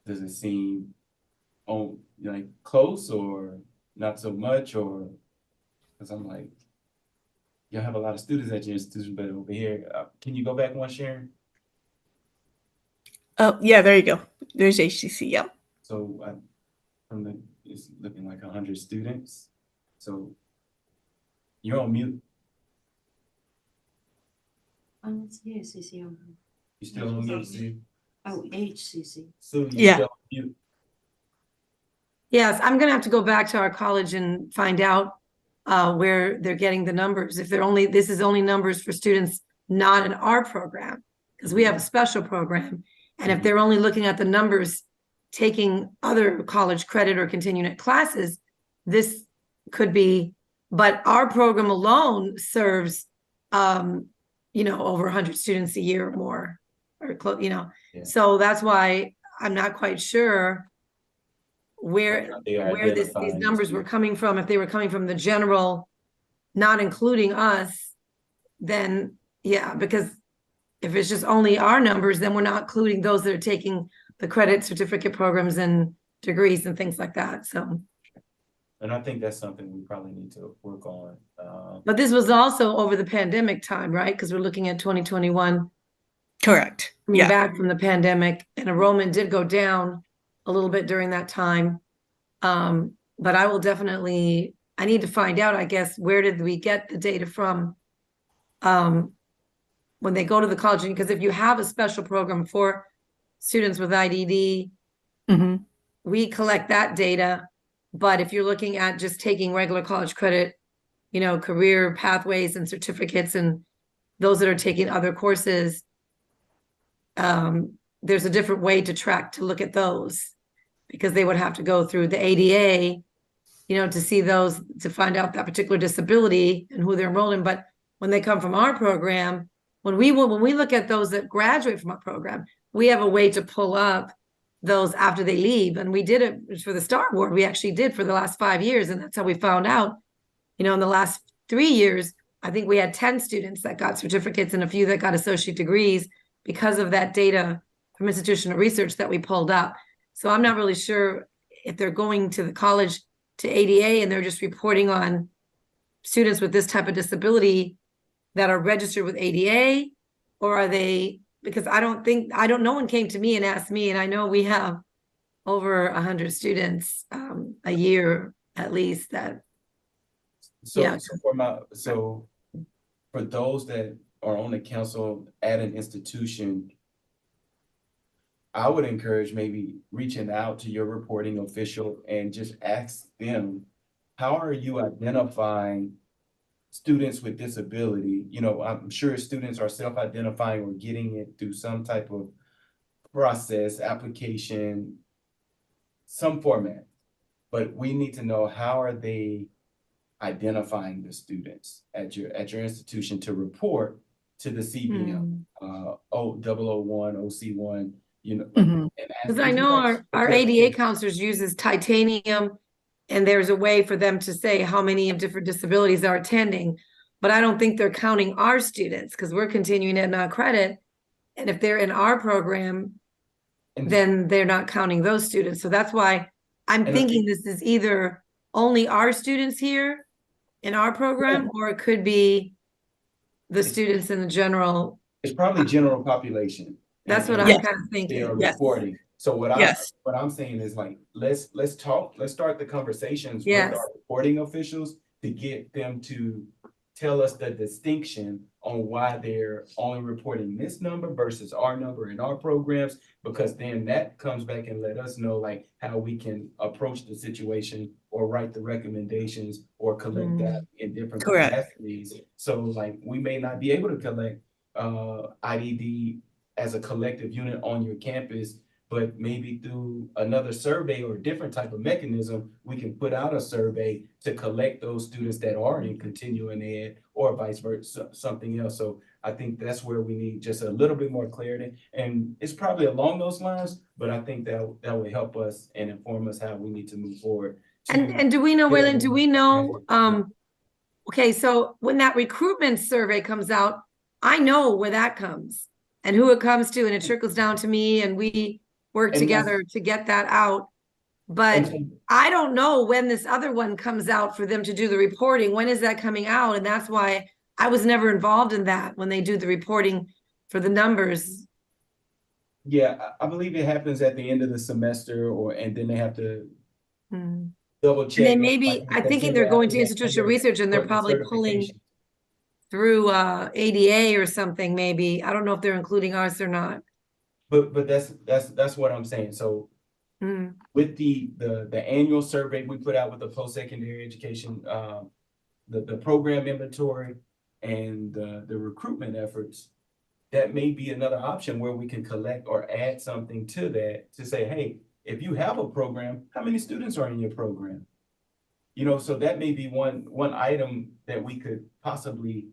Does it seem on like close or not so much, or because I'm like, you have a lot of students at your institution, but over here, can you go back one, Sharon? Oh, yeah, there you go. There's HCC, yep. So from the, it's looking like 100 students. So you're on mute. Let's see, HCC on. You still on mute, Sue? Oh, HCC. So you Yeah. still on mute? Yes, I'm gonna have to go back to our college and find out where they're getting the numbers. If they're only, this is only numbers for students not in our program, because we have a special program. And if they're only looking at the numbers taking other college credit or continuing classes, this could be, but our program alone serves you know, over 100 students a year or more, or close, you know. Yeah. So that's why I'm not quite sure where these numbers were coming from. If they were coming from the general, not including us, then yeah, because if it's just only our numbers, then we're not including those that are taking the credit certificate programs and degrees and things like that. So, and I think that's something we probably need to work on. but this was also over the pandemic time, right? Because we're looking at 2021. Correct. Coming Yeah. back from the pandemic, and enrollment did go down a little bit during that time. But I will definitely, I need to find out, I guess, where did we get the data from? When they go to the college, because if you have a special program for students with IDD, we collect that data. But if you're looking at just taking regular college credit, you know, career pathways and certificates and those that are taking other courses, there's a different way to track, to look at those, because they would have to go through the ADA, you know, to see those, to find out that particular disability and who they're enrolled in. But when they come from our program, when we look at those that graduate from our program, we have a way to pull up those after they leave. And we did it for the STAR Award. We actually did for the last 5 years. And that's how we found out, you know, in the last 3 years, I think we had 10 students that got certificates and a few that got associate degrees because of that data from institutional research that we pulled up. So I'm not really sure if they're going to the college to ADA and they're just reporting on students with this type of disability that are registered with ADA, or are they, because no one came to me and asked me, and I know we have over 100 students a year at least that. So for those that are on the council at an institution, I would encourage maybe reaching out to your reporting official and just ask them, how are you identifying students with disability? You know, I'm sure students are self-identifying or getting it through some type of process, application, some format. But we need to know, how are they identifying the students at your institution to report to the CBM, 001, OC1, you know. Because I know our ADA counselors uses titanium, and there's a way for them to say how many of different disabilities are attending, but I don't think they're counting our students because we're continuing ed non-credit. And if they're in our program, then they're not counting those students. So that's why I'm thinking this is either only our students here in our program, or it could be the students in the general. It's probably general population. That's what I'm kind of thinking. They are reporting. So what I'm saying is, like, let's start the conversations with our reporting officials to get them to tell us the distinction on why they're only reporting this number versus our number in our programs, because then that comes back and let us know like how we can approach the situation or write the recommendations or collect that in different capacities. So like we may not be able to collect IDD as a collective unit on your campus, but maybe through another survey or a different type of mechanism, we can put out a survey to collect those students that are in continuing ed or vice versa, something else. So I think that's where we need just a little bit more clarity. And it's probably along those lines, but I think that will help us and inform us how we need to move forward. And do we know, get Waylon, do we know, Yeah. okay, so when that recruitment survey comes out, I know where that comes and who it comes to, and it trickles down to me, and we work And that's- together to get that out. But I don't know when this other one comes out for them to do the reporting. When is that coming out? And that's why I was never involved in that when they do the reporting for the numbers. Yeah, I believe it happens at the end of the semester, and then they have to double check. And they maybe, I'm thinking they're going to institutional research and they're probably pulling through ADA or something, maybe. I don't know if they're including ours or not. But that's what I'm saying. So with the annual survey we put out with the post-secondary education, the program inventory and the recruitment efforts, that may be another option where we can collect or add something to that to say, hey, if you have a program, how many students are in your program? You know, so that may be one item that we could possibly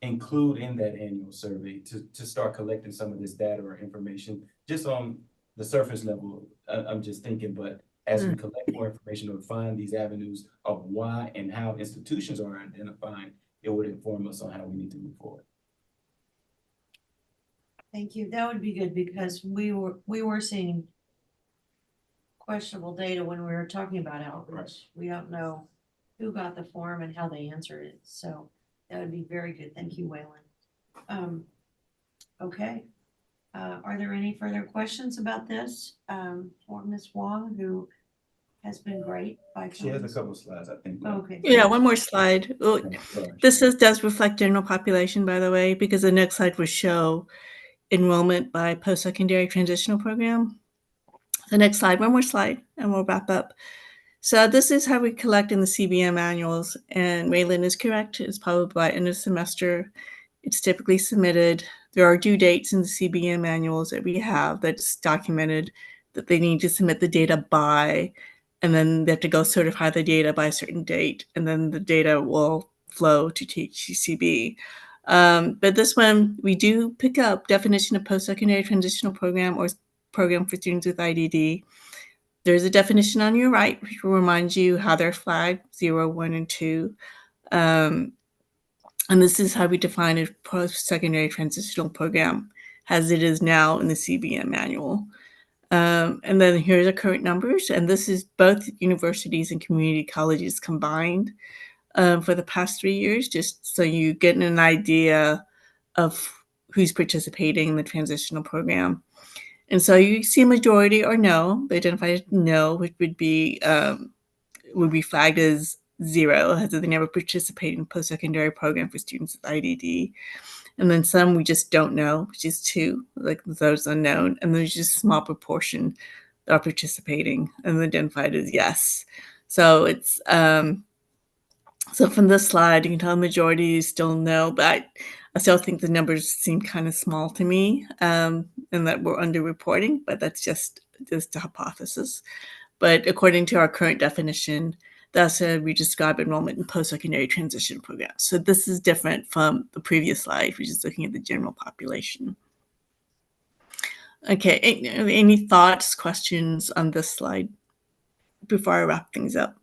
include in that annual survey to start collecting some of this data or information just on the surface level. I'm just thinking, but as we collect more information or find these avenues of why and how institutions are identifying, it would inform us on how we need to move forward. Thank you. That would be good because we were seeing questionable data when we were talking about outreach. Right. We don't know who got the form and how they answered it. So that would be very good. Thank you, Waylon. Okay. Are there any further questions about this? For Ms. Wong, who has been great by She has a couple slides, I think. Okay. Yeah, one more slide. Oh, Sorry. does reflect general population, by the way, because the next slide will show enrollment by post-secondary transitional program. The next slide, one more slide, and we'll wrap up. So this is how we collect in the CBM annuals, and Waylon is correct. It's probably by end of semester. It's typically submitted. There are due dates in the CBM annuals that we have that's documented that they need to submit the data by, and then they have to go certify the data by a certain date, and then the data will flow to TCCB. But this one, we do pick up definition of post-secondary transitional program or program for students with IDD. There's a definition on your right, which will remind you how they're flagged, 0, 1, and 2. And this is how we define a post-secondary transitional program as it is now in the CBM manual. And then here's the current numbers, and this is both universities and community colleges combined for the past 3 years, just so you get an idea of who's participating in the transitional program. And so you see a majority or no, they identify as no, which would be flagged as 0, as they never participate in post-secondary program for students with IDD. And then some we just don't know, which is 2, like those unknown. And there's just a small proportion that are participating and identified as yes. So it's so from this slide, you can tell the majority is still no, but I still think the numbers seem kind of small to me, and that we're underreporting, but that's just a hypothesis. But according to our current definition, that's how we describe enrollment in post-secondary transition programs. So this is different from the previous slide, which is looking at the general population. Okay, any thoughts, questions on this slide before I wrap things up?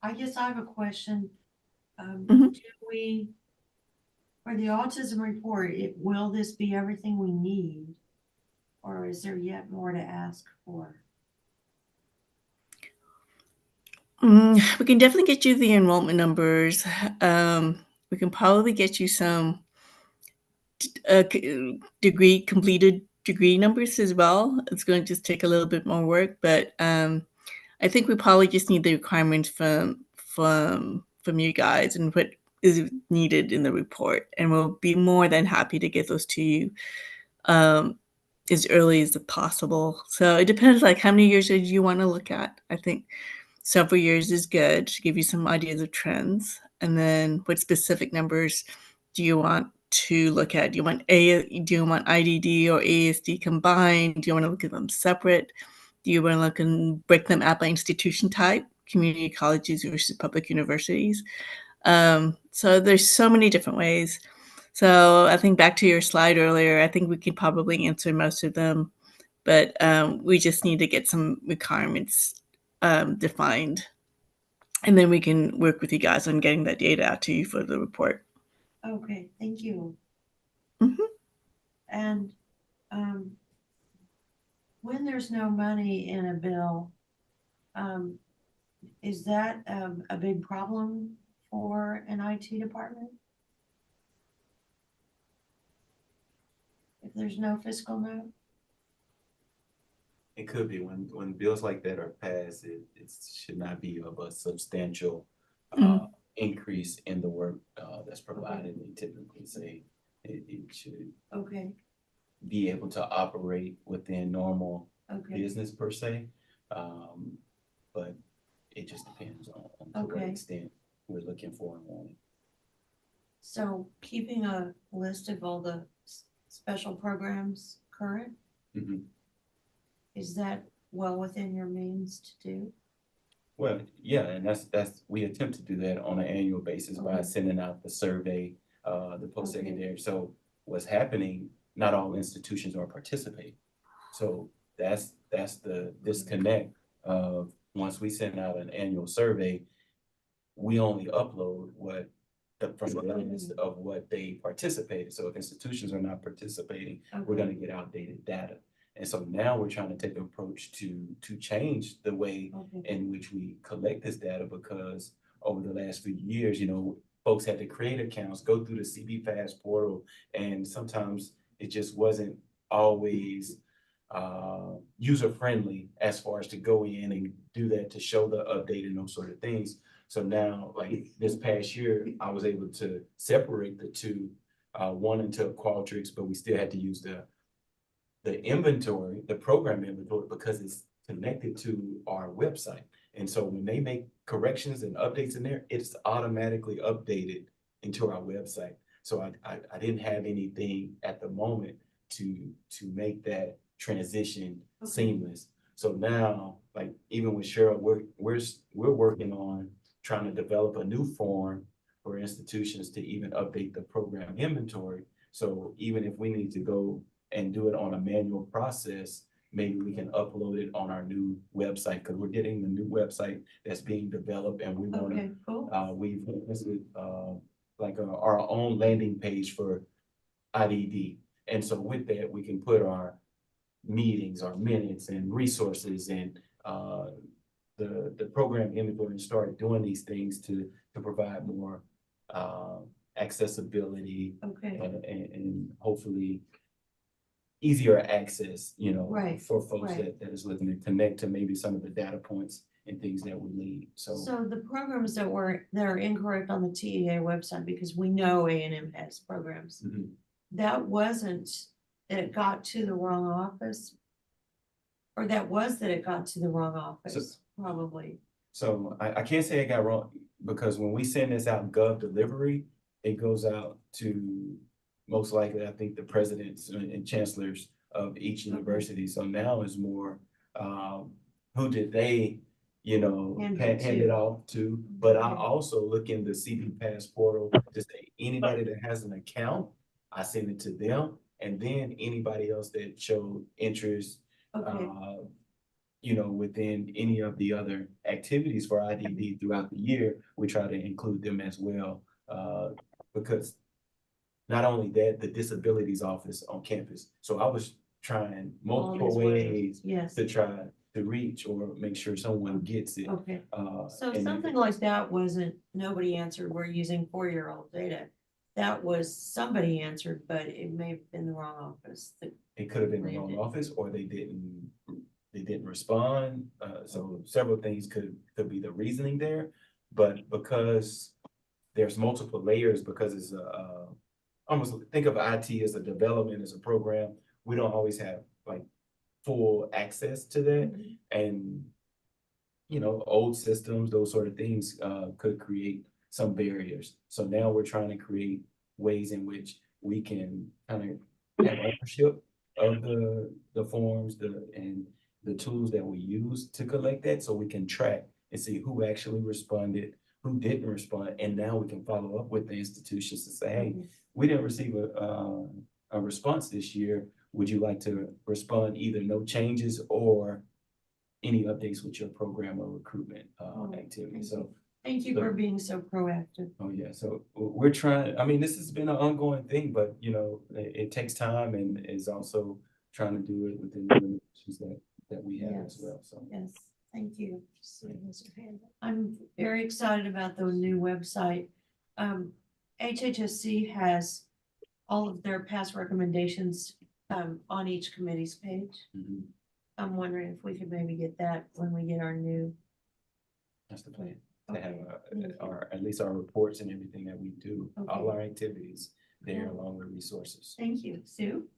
I guess I have a question. Mhm. Do we, for the autism report, will this be everything we need? Or is there yet more to ask for? We can definitely get you the enrollment numbers. We can probably get you some completed degree numbers as well. It's going to just take a little bit more work, but I think we probably just need the requirements from you guys and what is needed in the report, and we'll be more than happy to get those to you as early as possible. So it depends, like how many years do you want to look at? I think several years is good to give you some ideas of trends, and then what specific numbers do you want to look at. Do you want IDD or ASD combined? Do you want to look at them separate? Do you want to look and break them out by institution type, community colleges versus public universities? So there's so many different ways. So I think back to your slide earlier, I think we could probably answer most of them, but we just need to get some requirements defined. And then we can work with you guys on getting that data out to you for the report. Okay, thank you. Mhm. And when there's no money in a bill, is that a big problem for an IT department? If there's no fiscal note? It could be when bills like that are passed, it should not be of a substantial increase in the work that's provided. They typically say it should Okay, be able to operate within normal okay, business per se. But it just depends on to what Okay. extent we're looking for and wanting. so keeping a list of all the special programs current, Mhm. is that well within your means to do? Well, yeah, and that's we attempt to do that on an annual basis by Okay. sending out the survey, the post-secondary. So what's happening, not all institutions are participating. So that's the disconnect of once we send out an annual survey, we only upload what from the list of what they participated. So if institutions are not participating, we're Okay. gonna get outdated data. And so now we're trying to take an approach to change the way Okay. in which we collect this data, because over the last few years, folks had to create accounts, go through the CB Pass portal, and sometimes it just wasn't always user friendly as far as to go in and do that to show the update and those sort of things. So now, like this past year, I was able to separate the two, one into Qualtrics, but we still had to use the inventory, the program inventory, because it's connected to our website. And so when they make corrections and updates in there, it's automatically updated into our website. So I didn't have anything at the moment to make that transition seamless. So now, like even with Cheryl, we're working on trying to develop a new form for institutions to even update the program inventory. So even if we need to go and do it on a manual process, maybe we can upload it on our new website, because we're getting the new website that's being developed, and we want to, Okay, cool. we've listed like our own landing page for IDD. And so with that, we can put our meetings, our minutes and resources and the program inventory and start doing these things to provide more accessibility Okay. and hopefully easier access, Right, for folks right. that is looking to connect to maybe some of the data points and things that we need. So So the programs that are incorrect on the TEA website, because we know A&M has programs, Mhm. that wasn't that it got to the wrong office? Or that was that it got to the wrong office, probably. So I can't say it got wrong, because when we send this out gov delivery, it goes out to most likely, I think, the presidents and chancellors of each university. So now is more, who did they, Hand hand it it to. off to? But I Okay. also look in the CB Pass portal to say anybody that has an account, I send it to them. And then anybody else that showed interest, Okay, within any of the other activities for IDD throughout the year, we try to include them as well. Because not only that, the disabilities office on campus. So I was trying multiple these ways, ways yes. to try to reach or make sure someone gets it. Okay. So and something like that wasn't, nobody answered, we're using 4-year-old data. That was somebody answered, but it may have been the wrong office. It could have been the wrong office, or they didn't respond. So several things could be the reasoning there, but because there's multiple layers, because it's almost think of IT as a development, as a program, we don't always have like full access to that. And old systems, those sort of things could create some barriers. So now we're trying to create ways in which we can kind of have ownership of the forms, and the tools that we use to collect that, so we can track and see who actually responded, who didn't respond, and now we can follow up with the institutions to say, hey, we didn't receive a response this year. Would you like to respond either no changes or any updates with your program or recruitment activity? So thank you for being so proactive. oh yeah, so we're trying, I mean, this has been an ongoing thing, but you know, it takes time, and is also trying to do it within the limitations that we have as well, so. Yes, thank you. I'm very excited about the new website. HHSC has all of their past recommendations on each committee's page. Mhm. I'm wondering if we could maybe get that when we get our new. That's the plan, to have our, at least our reports and everything that we do, all our activities there, Yeah. along with resources. Thank you, Sue.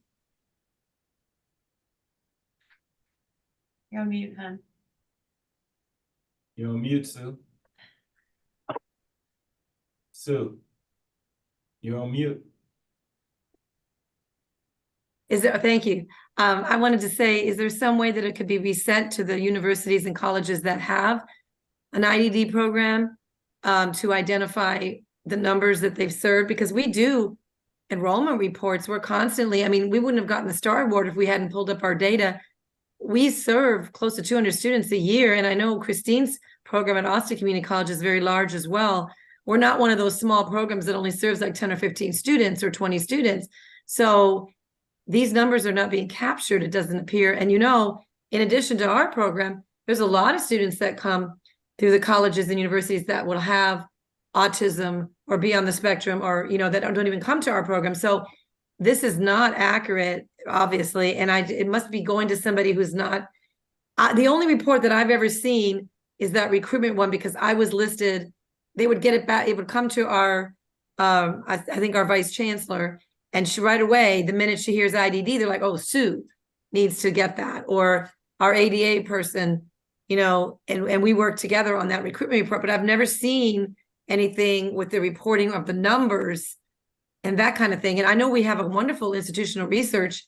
You're on mute, hon. You're on mute, Sue. Sue, you're on mute. Is there, thank you. I wanted to say, is there some way that it could be resent to the universities and colleges that have an IDD program to identify the numbers that they've served? Because we do enrollment reports. We're constantly, I mean, we wouldn't have gotten the Star Award if we hadn't pulled up our data. We serve close to 200 students a year. And I know Christine's program at Austin Community College is very large as well. We're not one of those small programs that only serves like 10 or 15 students or 20 students. So these numbers are not being captured, it doesn't appear. And you know, in addition to our program, there's a lot of students that come through the colleges and universities that will have autism or be on the spectrum, or, you know, that don't even come to our program. So this is not accurate, obviously. And it must be going to somebody who's not, the only report that I've ever seen is that recruitment one, because I was listed, they would get it back. It would come to our, I think our vice chancellor, and she right away, the minute she hears IDD, they're like, oh, Sue needs to get that. Or our ADA person, you know, and we work together on that recruitment report, but I've never seen anything with the reporting of the numbers and that kind of thing. And I know we have a wonderful institutional research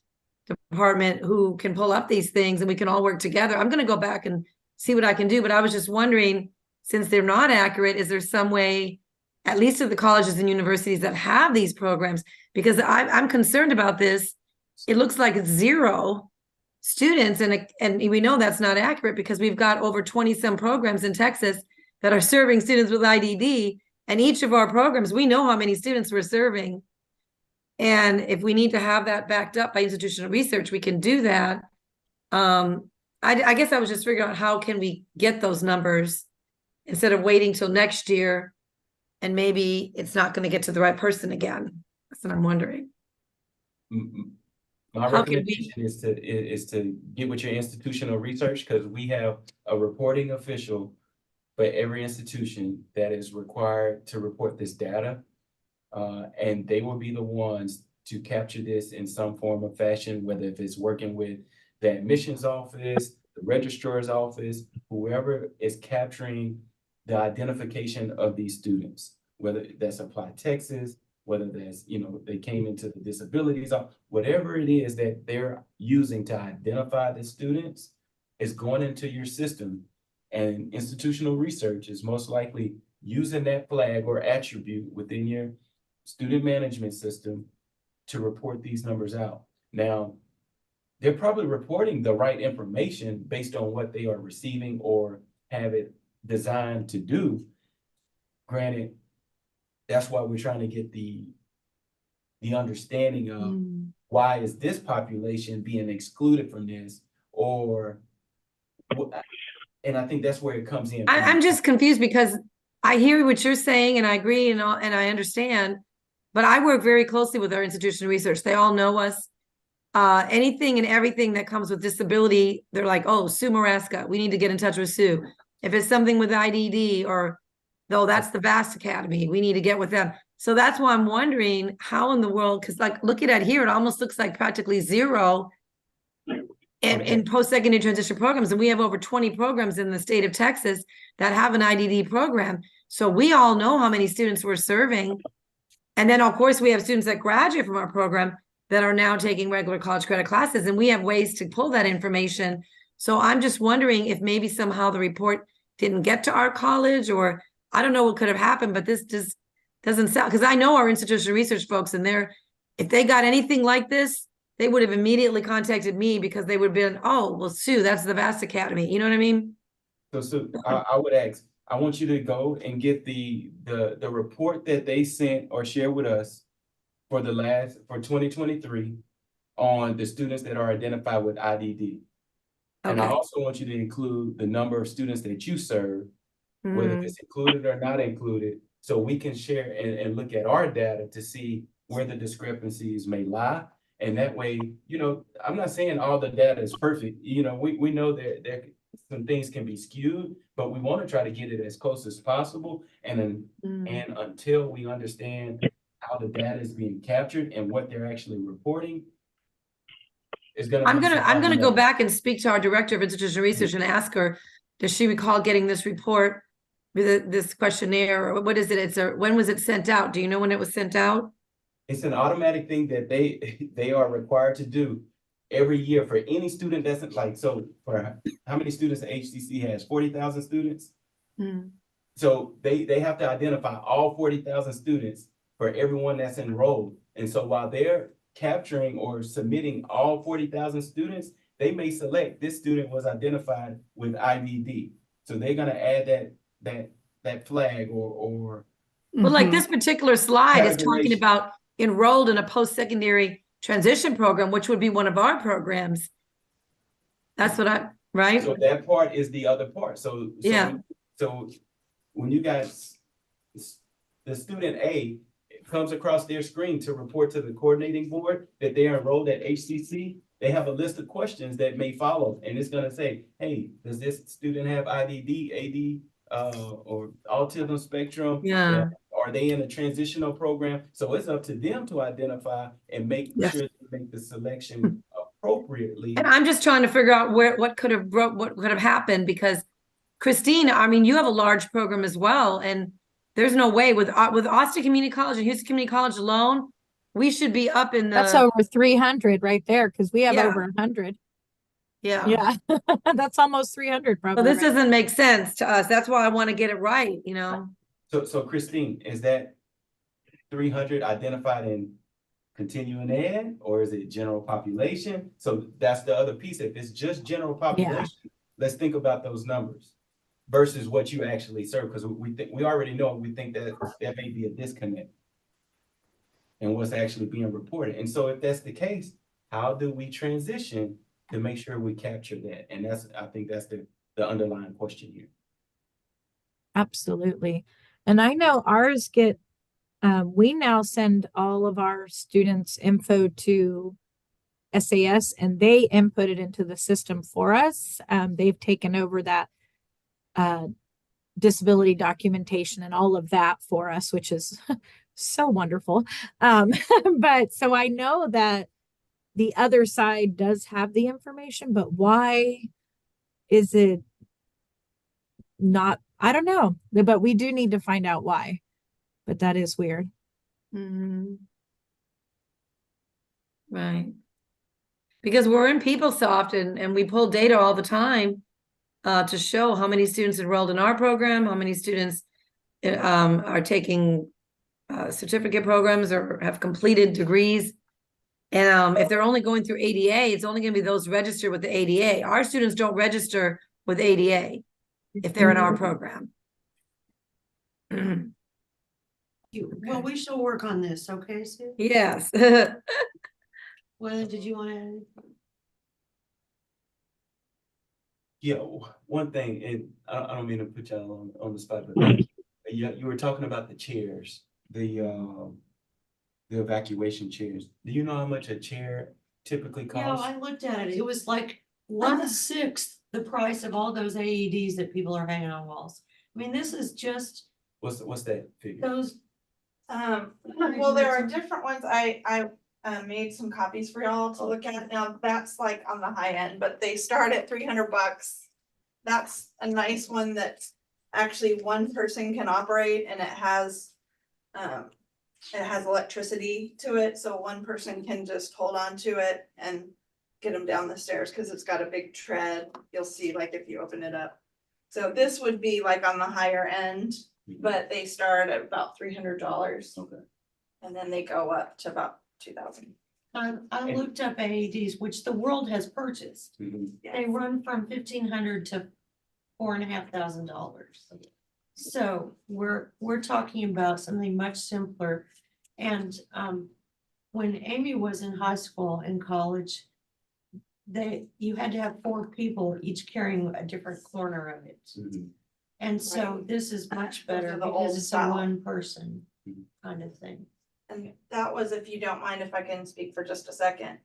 department who can pull up these things and we can all work together. I'm going to go back and see what I can do, but I was just wondering, since they're not accurate, is there some way, at least at the colleges and universities that have these programs, because I'm concerned about this. It looks like it's 0 students, and we know that's not accurate because we've got over 20 some programs in Texas that are serving students with IDD, and each of our programs, we know how many students we're serving. And if we need to have that backed up by institutional research, we can do that. I guess I was just figuring out how can we get those numbers instead of waiting till next year, and maybe it's not going to get to the right person again. That's what I'm wondering. My recommendation is to get with your institutional research, because we have a reporting official for every institution that is required to report this data. And they will be the ones to capture this in some form or fashion, whether if it's working with the admissions office, the registrar's office, whoever is capturing the identification of these students, whether that's Apply Texas, whether that's, you know, they came into the disabilities, whatever it is that they're using to identify the students is going into your system, and institutional research is most likely using that flag or attribute within your student management system to report these numbers out. Now, they're probably reporting the right information based on what they are receiving or have it designed to do. Granted, that's why we're trying to get the understanding of why is this population being excluded from this, or, and I think that's where it comes in. I'm just confused because I hear what you're saying and I agree and I understand, but I work very closely with our institutional research. They all know us. Anything and everything that comes with disability, they're like, oh, Sue Maraska, we need to get in touch with Sue. If it's something with IDD, or though that's the VAST Academy, we need to get with them. So that's why I'm wondering how in the world, because like looking at here, it almost looks like practically 0 in post-secondary transition programs. And we have over 20 programs in the state of Texas that have an IDD program. So we all know how many students we're serving. And then, of course, we have students that graduate from our program that are now taking regular college credit classes, and we have ways to pull that information. So I'm just wondering if maybe somehow the report didn't get to our college, or I don't know what could have happened, but this just doesn't sound, because I know our institutional research folks, and if they got anything like this, they would have immediately contacted me, because they would have been, oh, well, Sue, that's the Vast Academy. You know what I mean? So I would ask, I want you to go and get the report that they sent or shared with us for 2023 on the students that are identified with IDD. And I Okay. also want you to include the number of students that you serve, whether Mm. it's included or not included, so we can share and look at our data to see where the discrepancies may lie. And that way, I'm not saying all the data is perfect. We know that some things can be skewed, but we want to try to get it as close as possible. And until we understand how the data is being captured and what they're actually reporting, I'm gonna go back and speak to our director of institutional research and ask her, does she recall getting this report with this questionnaire, or what is it? When was it sent out? Do you know when it was sent out? It's an automatic thing that they are required to do every year for any student that's like, so for how many students the HCC has? 40,000 students. So they have to identify all 40,000 students for everyone that's enrolled. And so while they're capturing or submitting all 40,000 students, they may select this student was identified with IDD. So they're gonna add that flag or Well, like this particular slide is talking categorization. about enrolled in a post-secondary transition program, which would be one of our programs. That's what right? So that part is the other part. Yeah. So when you guys, the student A comes across their screen to report to the coordinating board that they are enrolled at HCC, they have a list of questions that may follow, and it's gonna say, hey, does this student have IDD, AD, or autism spectrum? Yeah. Are they in a transitional program? So it's up to them to identify and make sure they make the selection appropriately. And I'm just trying to figure out what could have happened, because Christine, I mean, you have a large program as well, and there's no way with Austin Community College and Houston Community College alone, we should be up in the. That's over 300 right there, because we have Yeah. over 100. Yeah. Yeah, that's almost 300 So probably. this right doesn't make sense to us. That's why I want to get it right, So Christine, is that 300 identified in continuing ed, or is it general population? So that's the other piece. If it's just general population, let's think about those numbers versus what you actually serve, because we already know, we think that there may be a disconnect in what's actually being reported. And so if that's the case, how do we transition to make sure we capture that? And I think that's the underlying question here. Absolutely. And I know ours we now send all of our students info to SAS, and they input it into the system for us. They've taken over that disability documentation and all of that for us, which is so wonderful. But so I know that the other side does have the information, but why is it not? I don't know, but we do need to find out why. But that is weird. Right. Because we're in PeopleSoft and we pull data all the time to show how many students enrolled in our program, how many students are taking certificate programs or have completed degrees. And if they're only going through ADA, it's only going to be those registered with the ADA. Our students don't register with ADA if they're in our program. Well, we shall work on this, okay, Sue? Yes. Well, did you want to? Yeah, one thing, and I don't mean to put y'all on the spot, but you were talking about the chairs, the evacuation chairs. Do you know how much a chair typically Yeah, costs? I looked at it. It was like 1/6 the price of all those AEDs that people are hanging on walls. I mean, this is just What's that figure? those. Well, there are different ones. I made some copies for y'all to look at. Now that's like on the high end, but they start at $300. That's a nice one that actually one person can operate, and it has It has electricity to it, so one person can just hold on to it and get them down the stairs, because it's got a big tread. You'll see like if you open it up. So this would be like on the higher end, but they start at about $300. Okay. And then they go up to about 2,000. I looked up AEDs, which the world has purchased. They run from $1,500 to $4,500. So we're talking about something much simpler. And when Amy was in high school and college, you had to have 4 people each carrying a different corner of it. And so this is much Those better are the because old it's a style. one person kind of thing. And that was, if you don't mind if I can speak for just a second.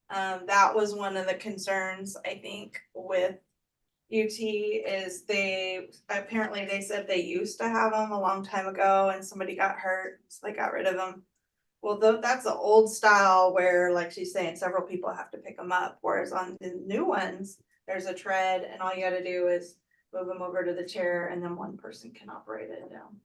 That was one of the concerns, I think, with UT is they said they used to have them a long time ago and somebody got hurt, so they got rid of them. Well, that's an old style where, like she's saying, several people have to pick them up, whereas on the new ones, there's a tread and all you gotta do is move them over to the chair and then one person can operate it down.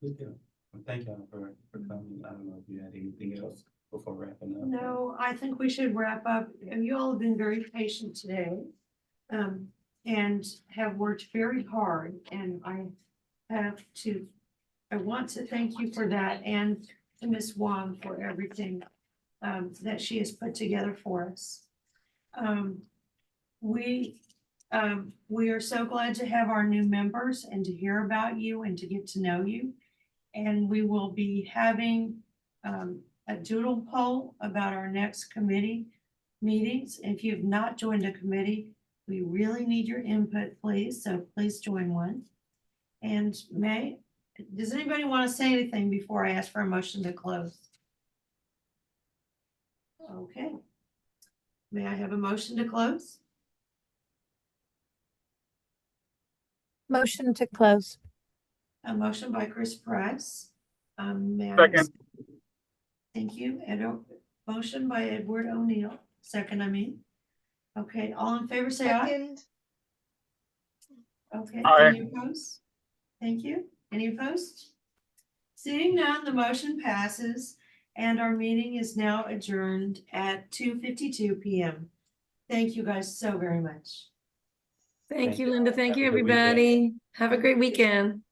Good deal. Well, thank y'all for coming. I don't know if you had anything else before wrapping up. No, I think we should wrap up. And you all have been very patient today. And have worked very hard, and I want to thank you for that, and to Ms. Wong for everything that she has put together for us. We are so glad to have our new members and to hear about you and to get to know you. And we will be having a doodle poll about our next committee meetings. If you've not joined a committee, we really need your input, please. So please join one. And does anybody want to say anything before I ask for a motion to close? Okay. May I have a motion to close? Motion to close. A motion by Chris Price. Second. Thank you. Motion by Edward O'Neill. Second, I mean. Okay, all in favor, say aye. Okay, Aye. any opposed? Thank you. Any opposed? Seeing none, the motion passes and our meeting is now adjourned at 2:52 p.m. Thank you guys so very much. Thank you, Linda. Thank Have a you, good weekend. everybody. Have a great weekend.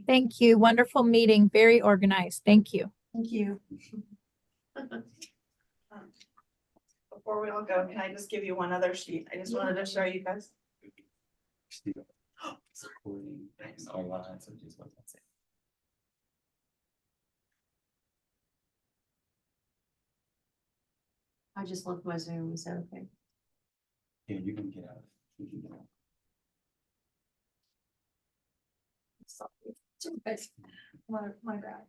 Thank you. Wonderful meeting. Very organized. Thank you. Thank you. Before we all go, can I just give you one other sheet? I just wanted to show you guys. Recording and online, so just what that's it. I just left my Zoom. Is that okay? Yeah, you can get out. You can get out. Sorry. My bad.